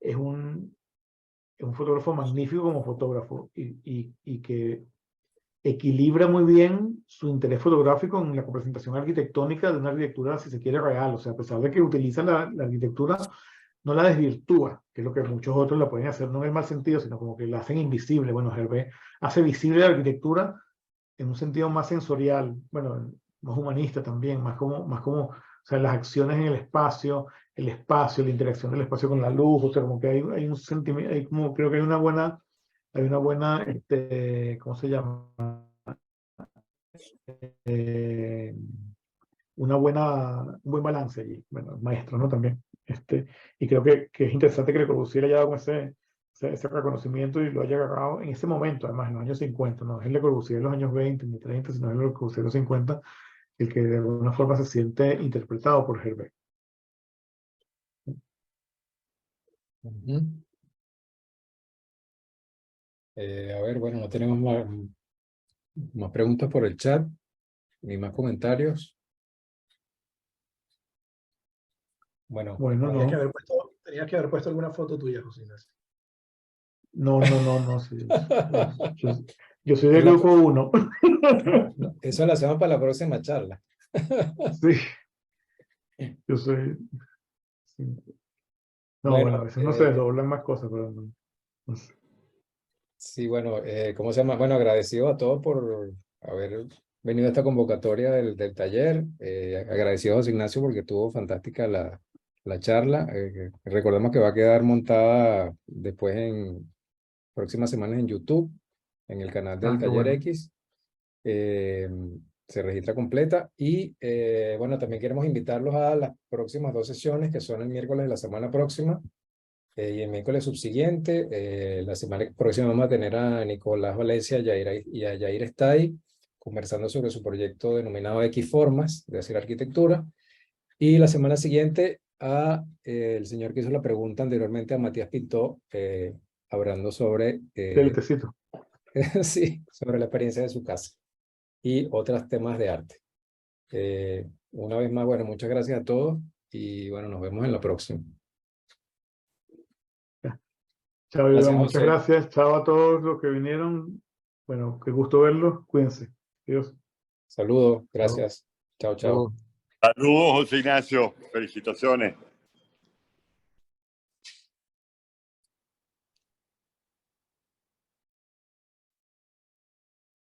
es un fotógrafo magnífico como fotógrafo y que equilibra muy bien su interés fotográfico en la representación arquitectónica de una arquitectura, si se quiere, real. O sea, a pesar de que utiliza la arquitectura, no la desvirtúa, que es lo que muchos otros la pueden hacer, no en el mal sentido, sino como que la hacen invisible. Bueno, Hervé hace visible la arquitectura en un sentido más sensorial, bueno, más humanista también, más como sea, las acciones en el espacio, la interacción del espacio con la luz, o sea, como que hay un sentimiento, hay como, creo que hay una buena, ¿cómo se llama? Un buen balance allí. Bueno, el maestro, ¿no? También. Y creo que es interesante que Le Corbusier haya dado ese reconocimiento y lo haya agarrado en ese momento, además, en los años 50, no es el Le Corbusier de los años 20 ni 30, sino el Le Corbusier de los 50, el que de alguna forma se siente interpretado por Hervé. Ujú. A ver, bueno, no tenemos más preguntas por el chat, ni más comentarios. Bueno, Bueno, Tenías que no. haber puesto alguna foto tuya, José Ignacio. No, sí. Yo soy del Es la- grupo 1. no, eso lo hacemos para la próxima charla. Sí, yo soy. Sí. No, bueno, a Bueno, veces no se desdoblan más cosas, pero no sé. sí, bueno, ¿cómo se llama? Bueno, agradecido a todos por haber venido a esta convocatoria del taller. Agradecido a José Ignacio porque estuvo fantástica la charla. Recordemos que va a quedar montada después en próximas semanas en YouTube, en el canal del Ah, qué Taller bueno. X. eh, Se registra completa y bueno, también queremos invitarlos a las próximas 2 sesiones que son el miércoles de la semana próxima y el miércoles subsiguiente. La semana próxima vamos a tener a Nicolás Valencia y a Yair Estay conversando sobre su proyecto denominado X Formas de hacer arquitectura, y la semana siguiente a el señor que hizo la pregunta anteriormente, a Matías Pintó, hablando sobre Del tecito. sí, sobre la experiencia de su casa y otros temas de arte. Una vez más, bueno, muchas gracias a todos y bueno, nos vemos en la próxima. Chao, Gracias, Iván, muchas José. gracias. Chao a todos los que vinieron. Bueno, qué gusto verlos. Cuídense. Adiós. Saludos, Chao. gracias. Chao, chao. Chao. Saludos, José Ignacio. Felicitaciones.